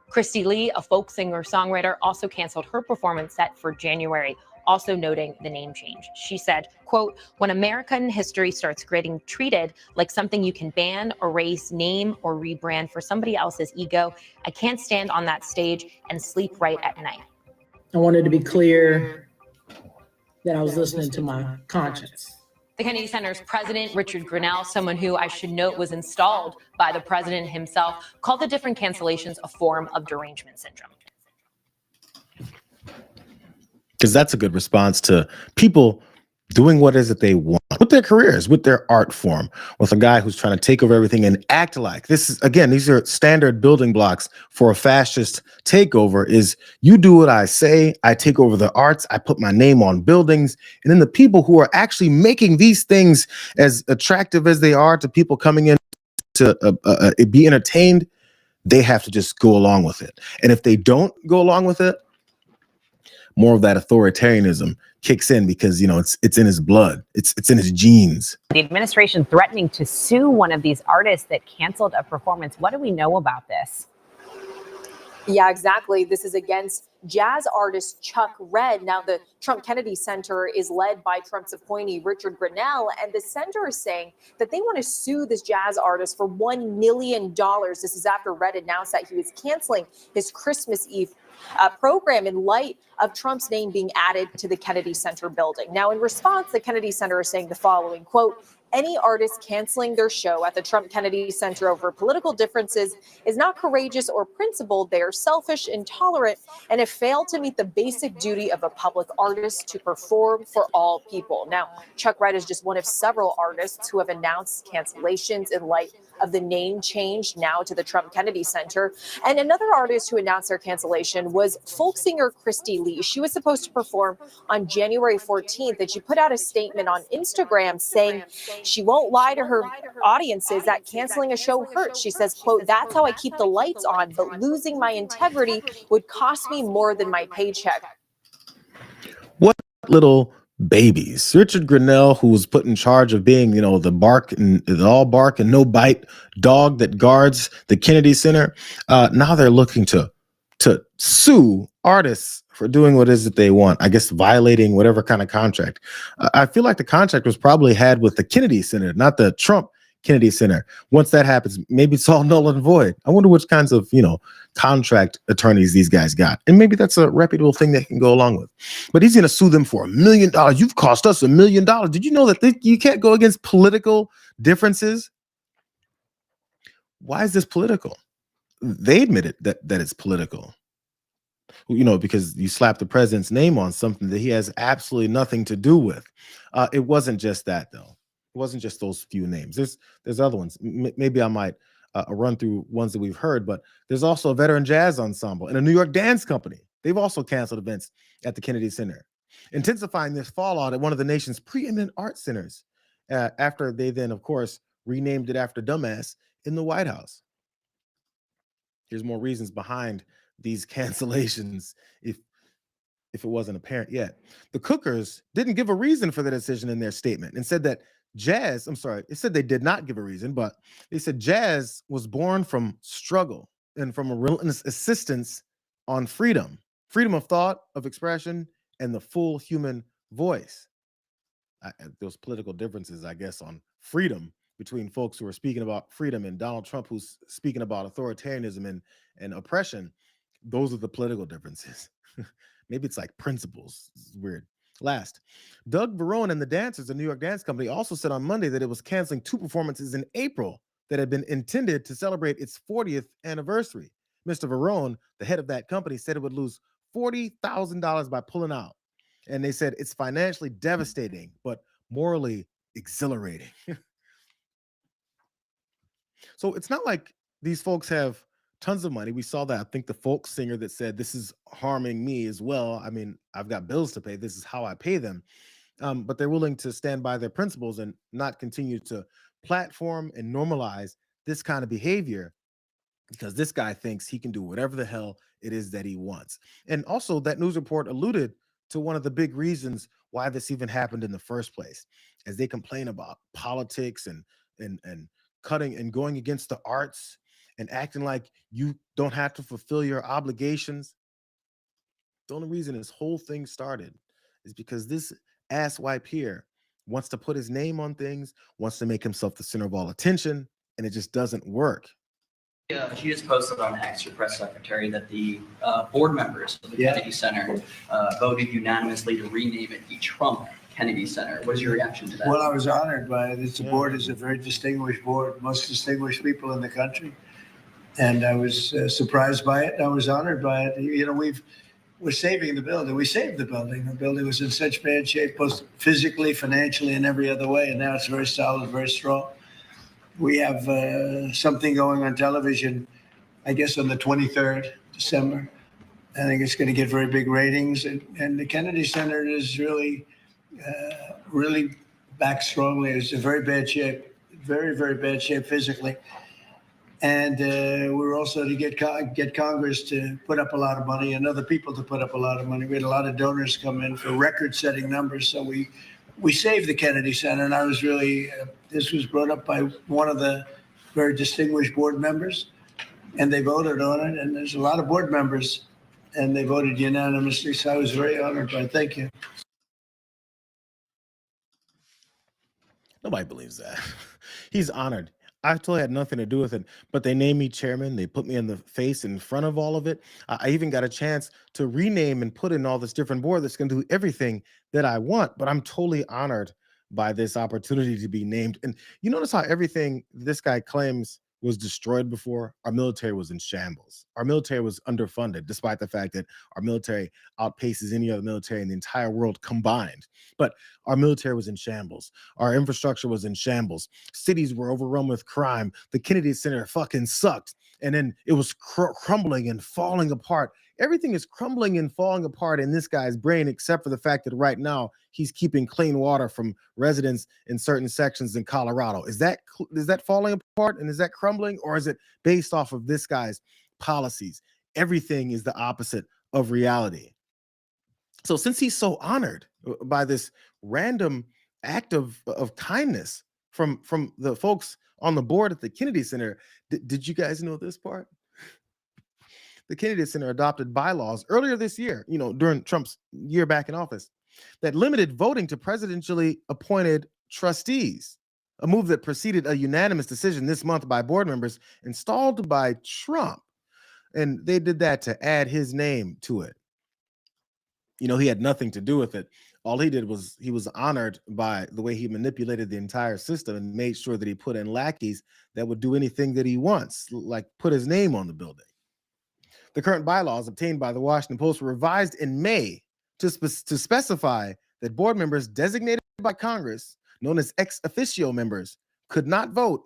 [SPEAKER 19] Christy Lee, a folk singer-songwriter, also canceled her performance set for January, also noting the name change. She said, quote, "When American history starts getting treated like something you can ban, erase, name, or rebrand for somebody else's ego, I can't stand on that stage and sleep right at night."
[SPEAKER 21] I wanted to be clear that I was listening to my conscience.
[SPEAKER 19] The Kennedy Center's president, Richard Grinnell, someone who I should note was installed by the president himself, called the different cancellations a form of derangement syndrome.
[SPEAKER 1] Because that's a good response to people doing what is it they want. with their careers, with their art form, with a guy who's trying to take over everything and act like this is, again, these are standard building blocks for a fascist takeover is you do what I say, I take over the arts, I put my name on buildings, and then the people who are actually making these things as attractive as they are to people coming in to be entertained, they have to just go along with it. And if they don't go along with it, more of that authoritarianism kicks in because, you know, it's in his blood. It's in his genes.
[SPEAKER 19] The administration threatening to sue one of these artists that canceled a performance. What do we know about this?
[SPEAKER 3] Yeah, exactly. This is against jazz artist Chuck Red. Now, the Trump Kennedy Center is led by Trump's appointee, Richard Grenell, and the center is saying that they want to sue this jazz artist for $1 million. This is after Red announced that he was canceling his Christmas Eve program in light of Trump's name being added to the Kennedy Center building. Now, in response, the Kennedy Center is saying the following, quote, any artist canceling their show at the Trump Kennedy Center over political differences is not courageous or principled. They are selfish, intolerant, and have failed to meet the basic duty of a public artist to perform for all people. Now, Chuck Red is just one of several artists who have announced cancellations in light of the name change now to the Trump Kennedy Center. And another artist who announced their cancellation was folk singer Christy Lee. She was supposed to perform on January 14th, and she put out a statement on Instagram saying she won't lie to her audiences that canceling a show hurts. She says, quote, that's how I keep the lights on, but losing my integrity would cost me more than my paycheck.
[SPEAKER 1] What little babies. Richard Grenell, who was put in charge of being, you know, the all bark and no bite dog that guards the Kennedy Center. Now they're looking to sue artists for doing what it is that they want. I guess violating whatever kind of contract. I feel like the contract was probably had with the Kennedy Center, not the Trump Kennedy Center. Once that happens, maybe it's all null and void. I wonder which kinds of, you know, contract attorneys these guys got. And maybe that's a reputable thing they can go along with. But he's going to sue them for $1 million. You've cost us $1 million. Did you know that you can't go against political differences? Why is this political? They admitted that it's political. You know, because you slap the president's name on something that he has absolutely nothing to do with. It wasn't just that, though. It wasn't just those few names. There's other ones. Maybe I might run through ones that we've heard, but there's also a veteran jazz ensemble and a New York dance company. They've also canceled events at the Kennedy Center, intensifying this fallout at one of the nation's preeminent art centers after they then, of course, renamed it after Dumbass in the White House. Here's more reasons behind these cancellations if it wasn't apparent yet. The Cookers didn't give a reason for the decision in their statement and said that jazz, it said they did not give a reason, but they said jazz was born from struggle and from a relentless insistence on freedom of thought, of expression, and the full human voice. Those political differences, I guess, on freedom between folks who are speaking about freedom and Donald Trump, who's speaking about authoritarianism and oppression. Those are the political differences. Maybe it's like principles. It's weird. Last, Doug Verone and the Dancers, the New York Dance Company, also said on Monday that it was canceling 2 performances in April that had been intended to celebrate its 40th anniversary. Mr. Verone, the head of that company, said it would lose $40,000 by pulling out. And they said it's financially devastating, but morally exhilarating. So it's not like these folks have tons of money. We saw that. I think the folk singer that said, this is harming me as well. I mean, I've got bills to pay. This is how I pay them. But they're willing to stand by their principles and not continue to platform and normalize this kind of behavior because this guy thinks he can do whatever the hell it is that he wants. And also that news report alluded to one of the big reasons why this even happened in the first place, as they complain about politics and cutting and going against the arts and acting like you don't have to fulfill your obligations. The only reason this whole thing started is because this asswipe here wants to put his name on things, wants to make himself the center of all attention, and it just doesn't work.
[SPEAKER 22] Yeah, she just posted on X, your press secretary, that the board members of the Kennedy Center voted unanimously to rename it the Trump Kennedy Center. What is your reaction to that?
[SPEAKER 20] Well, I was honored by it. This board is a very distinguished board, most distinguished people in the country. And I was surprised by it. I was honored by it. You know, we're saving the building. We saved the building. The building was in such bad shape, both physically, financially, and every other way. And now it's very solid, very strong. We have something going on television, I guess, on the 23rd December. I think it's going to get very big ratings. And the Kennedy Center is really back strongly. It's in very bad shape, very, very bad shape physically. And we're also to get Congress to put up a lot of money and other people to put up a lot of money. We had a lot of donors come in for record-setting numbers. So we saved the Kennedy Center. And I was really, this was brought up by one of the very distinguished board members. And they voted on it. And there's a lot of board members. And they voted unanimously. So I was very honored by it. Thank you.
[SPEAKER 1] Nobody believes that. He's honored. I totally had nothing to do with it, but they named me chairman. They put me in the face in front of all of it. I even got a chance to rename and put in all this different board that's going to do everything that I want, but I'm totally honored by this opportunity to be named. And you notice how everything this guy claims was destroyed before? Our military was in shambles. Our military was underfunded, despite the fact that our military outpaces any other military in the entire world combined. But our military was in shambles. Our infrastructure was in shambles. Cities were overrun with crime. The Kennedy Center fucking sucked. And then it was crumbling and falling apart. Everything is crumbling and falling apart in this guy's brain, except for the fact that right now he's keeping clean water from residents in certain sections in Colorado. Is that falling apart and is that crumbling, or is it based off of this guy's policies? Everything is the opposite of reality. So since he's so honored by this random act of kindness from the folks on the board at the Kennedy Center, did you guys know this part? The Kennedy Center adopted bylaws earlier this year, during Trump's year back in office, that limited voting to presidentially appointed trustees, a move that preceded a unanimous decision this month by board members installed by Trump. And they did that to add his name to it. He had nothing to do with it. All he did was he was honored by the way he manipulated the entire system and made sure that he put in lackeys that would do anything that he wants, like put his name on the building. The current bylaws obtained by the Washington Post were revised in May to specify that board members designated by Congress, known as ex officio members, could not vote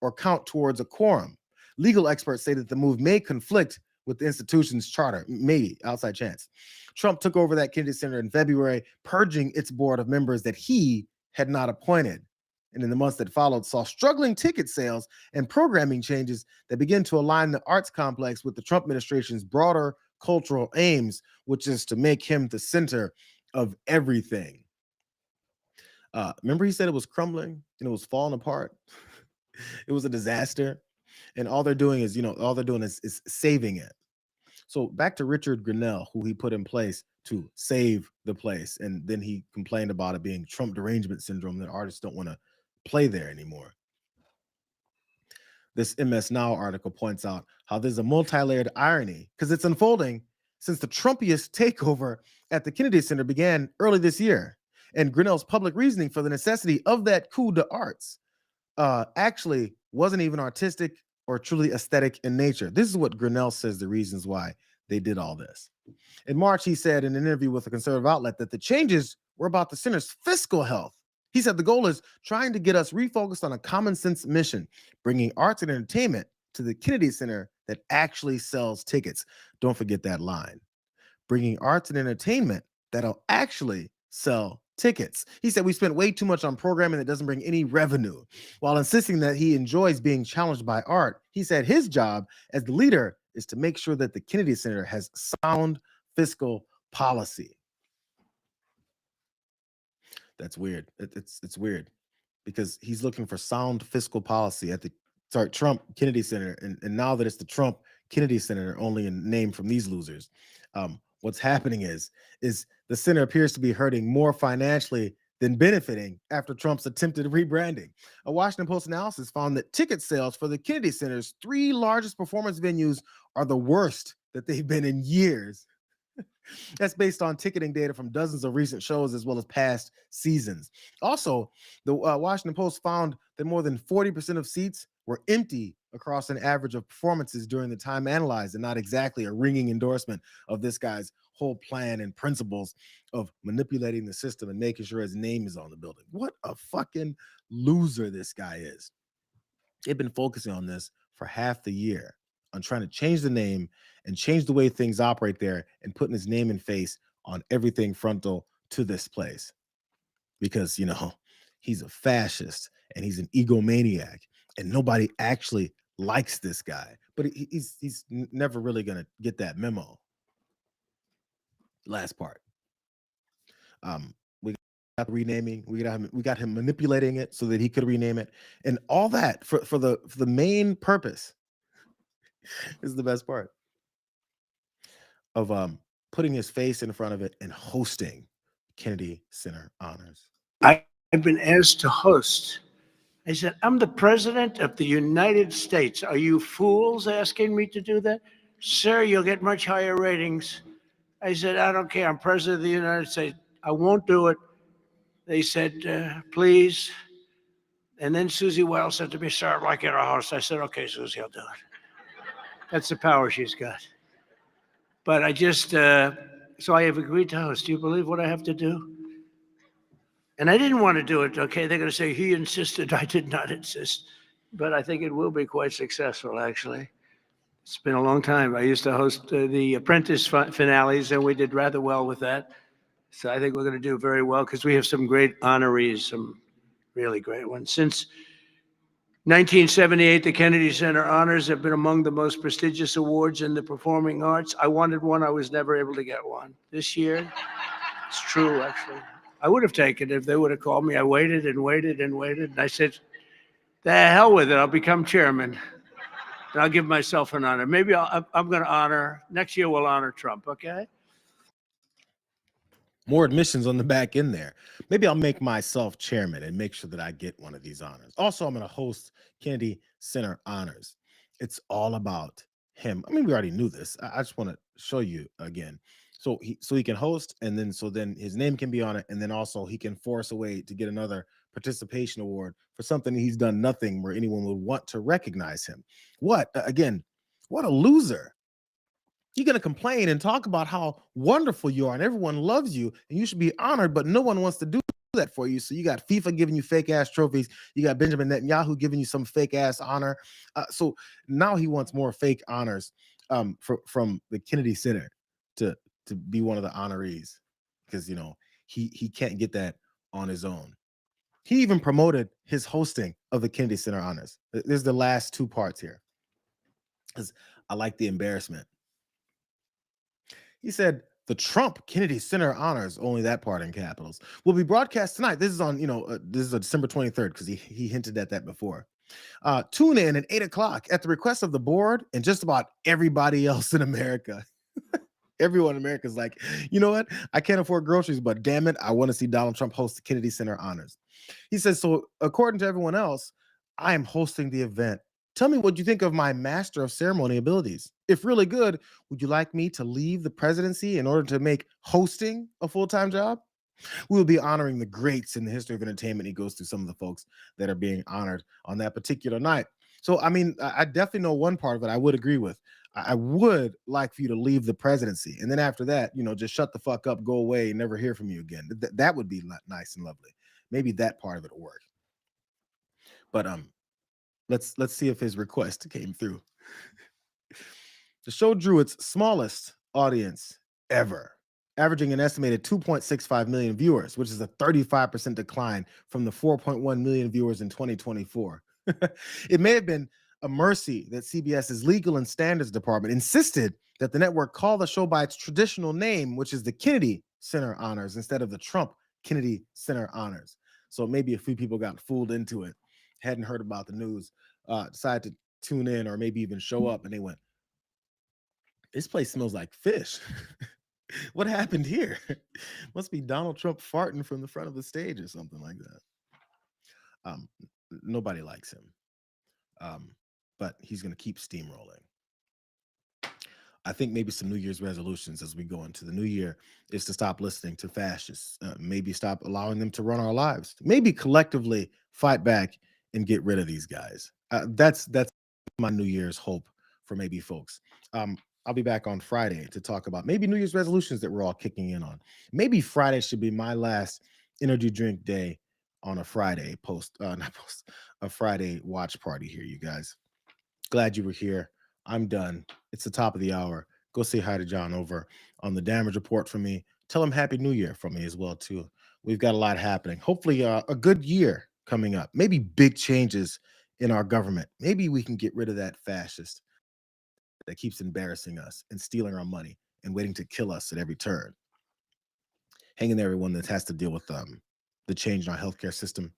[SPEAKER 1] or count towards a quorum. Legal experts say that the move may conflict with the institution's charter, maybe outside chance. Trump took over that Kennedy Center in February, purging its board of members that he had not appointed. And in the months that followed, saw struggling ticket sales and programming changes that began to align the arts complex with the Trump administration's broader cultural aims, which is to make him the center of everything. Remember he said it was crumbling and it was falling apart? It was a disaster. And all they're doing is, is saving it. So back to Richard Grenell, who he put in place to save the place. And then he complained about it being Trump derangement syndrome, that artists don't want to play there anymore. This MS Now article points out how there's a multi-layered irony because it's unfolding since the Trumpiest takeover at the Kennedy Center began early this year. And Grenell's public reasoning for the necessity of that coup d'arts actually wasn't even artistic or truly aesthetic in nature. This is what Grenell says the reasons why they did all this. In March, he said in an interview with a conservative outlet that the changes were about the center's fiscal health. He said the goal is trying to get us refocused on a common sense mission, bringing arts and entertainment to the Kennedy Center that actually sells tickets. Don't forget that line. Bringing arts and entertainment that'll actually sell tickets. He said we spent way too much on programming that doesn't bring any revenue. While insisting that he enjoys being challenged by art, he said his job as the leader is to make sure that the Kennedy Center has sound fiscal policy. That's weird. It's weird because he's looking for sound fiscal policy at the Trump Kennedy Center, and now that it's the Trump Kennedy Center, only a name from these losers. What's happening is the center appears to be hurting more financially than benefiting after Trump's attempted rebranding. A Washington Post analysis found that ticket sales for the Kennedy Center's 3 largest performance venues are the worst that they've been in years. That's based on ticketing data from dozens of recent shows as well as past seasons. Also, the Washington Post found that more than 40% of seats were empty across an average of performances during the time analyzed, and not exactly a ringing endorsement of this guy's whole plan and principles of manipulating the system and making sure his name is on the building. What a fucking loser this guy is. They've been focusing on this for half the year, on trying to change the name and change the way things operate there and putting his name and face on everything frontal to this place. Because, you know, he's a fascist and he's an egomaniac and nobody actually likes this guy. But he's never really going to get that memo. Last part. We got renaming. We got him manipulating it so that he could rename it, and all that for the main purpose. Is the best part of putting his face in front of it and hosting Kennedy Center Honors.
[SPEAKER 20] I've been asked to host. I said, I'm the president of the United States. Are you fools asking me to do that? Sir, you'll get much higher ratings. I said, I don't care. I'm president of the United States. I won't do it. They said, please. And then Susie Wells said to me, sir, I'd like you to host. I said, okay, Susie, I'll do it. That's the power she's got. But I just, so I have agreed to host. Do you believe what I have to do? And I didn't want to do it, okay? They're going to say he insisted. I did not insist. But I think it will be quite successful, actually. It's been a long time. I used to host the Apprentice finales, and we did rather well with that. So I think we're going to do very well because we have some great honorees, some really great ones. Since 1978, the Kennedy Center Honors have been among the most prestigious awards in the performing arts. I wanted one. I was never able to get one. This year, it's true, actually. I would have taken it if they would have called me. I waited and waited and waited. And I said, the hell with it. I'll become chairman. And I'll give myself an honor. Maybe I'm going to honor, next year we'll honor Trump, okay?
[SPEAKER 1] More admissions on the back end there. Maybe I'll make myself chairman and make sure that I get one of these honors. Also, I'm going to host Kennedy Center Honors. It's all about him. I mean, we already knew this. I just want to show you again. So he can host, and then his name can be on it, and then also he can force a way to get another participation award for something he's done nothing where anyone would want to recognize him. What a loser. You're going to complain and talk about how wonderful you are and everyone loves you and you should be honored, but no one wants to do that for you. So you got FIFA giving you fake ass trophies. You got Benjamin Netanyahu giving you some fake ass honor. So now he wants more fake honors from the Kennedy Center to be one of the honorees because, you know, he can't get that on his own. He even promoted his hosting of the Kennedy Center Honors. There's the last two parts here because I like the embarrassment. He said the Trump Kennedy Center Honors, only that part in capitals, will be broadcast tonight. This is on, this is December 23rd because he hinted at that before. Tune in at 8 o'clock at the request of the board and just about everybody else in America. Everyone in America is like, you know what? I can't afford groceries, but damn it, I want to see Donald Trump host the Kennedy Center Honors. He says, so according to everyone else, I am hosting the event. Tell me what you think of my master of ceremony abilities. If really good, would you like me to leave the presidency in order to make hosting a full-time job? We will be honoring the greats in the history of entertainment. He goes through some of the folks that are being honored on that particular night. So, I mean, I definitely know one part of it I would agree with. I would like for you to leave the presidency. And then after that, just shut the fuck up, go away, and never hear from you again. That would be nice and lovely. Maybe that part of it will work. But let's see if his request came through. The show drew its smallest audience ever, averaging an estimated 2.65 million viewers, which is a 35% decline from the 4.1 million viewers in 2024. It may have been a mercy that CBS's Legal and Standards Department insisted that the network call the show by its traditional name, which is the Kennedy Center Honors, instead of the Trump Kennedy Center Honors. So maybe a few people got fooled into it, hadn't heard about the news, decided to tune in or maybe even show up, and they went, this place smells like fish. What happened here? Must be Donald Trump farting from the front of the stage or something like that. Nobody likes him. But he's going to keep steamrolling. I think maybe some New Year's resolutions as we go into the new year is to stop listening to fascists, maybe stop allowing them to run our lives, maybe collectively fight back and get rid of these guys. That's my New Year's hope for maybe folks. I'll be back on Friday to talk about maybe New Year's resolutions that we're all kicking in on. Maybe Friday should be my last energy drink day on a Friday not post, a Friday watch party here, you guys. Glad you were here. I'm done. It's the top of the hour. Go say hi to John over on the damage report for me. Tell him Happy New Year from me as well too. We've got a lot happening. Hopefully, a good year coming up. Maybe big changes in our government. Maybe we can get rid of that fascist that keeps embarrassing us and stealing our money and waiting to kill us at every turn. Hang in there, everyone that has to deal with the change in our healthcare system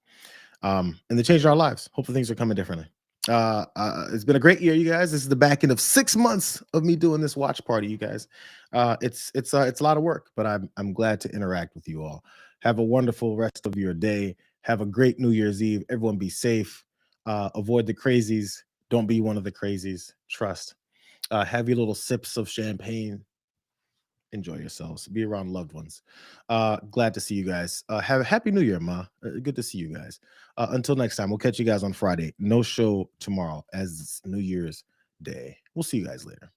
[SPEAKER 1] and the change in our lives. Hopefully, things are coming differently. It's been a great year, you guys. This is the back end of 6 months of me doing this watch party, you guys. It's a lot of work, but I'm glad to interact with you all. Have a wonderful rest of your day. Have a great New Year's Eve. Everyone be safe. Avoid the crazies. Don't be one of the crazies. Trust. Have your little sips of champagne. Enjoy yourselves. Be around loved ones. Glad to see you guys. Have a happy New Year, Ma. Good to see you guys. Until next time, we'll catch you guys on Friday. No show tomorrow as it's New Year's Day. We'll see you guys later.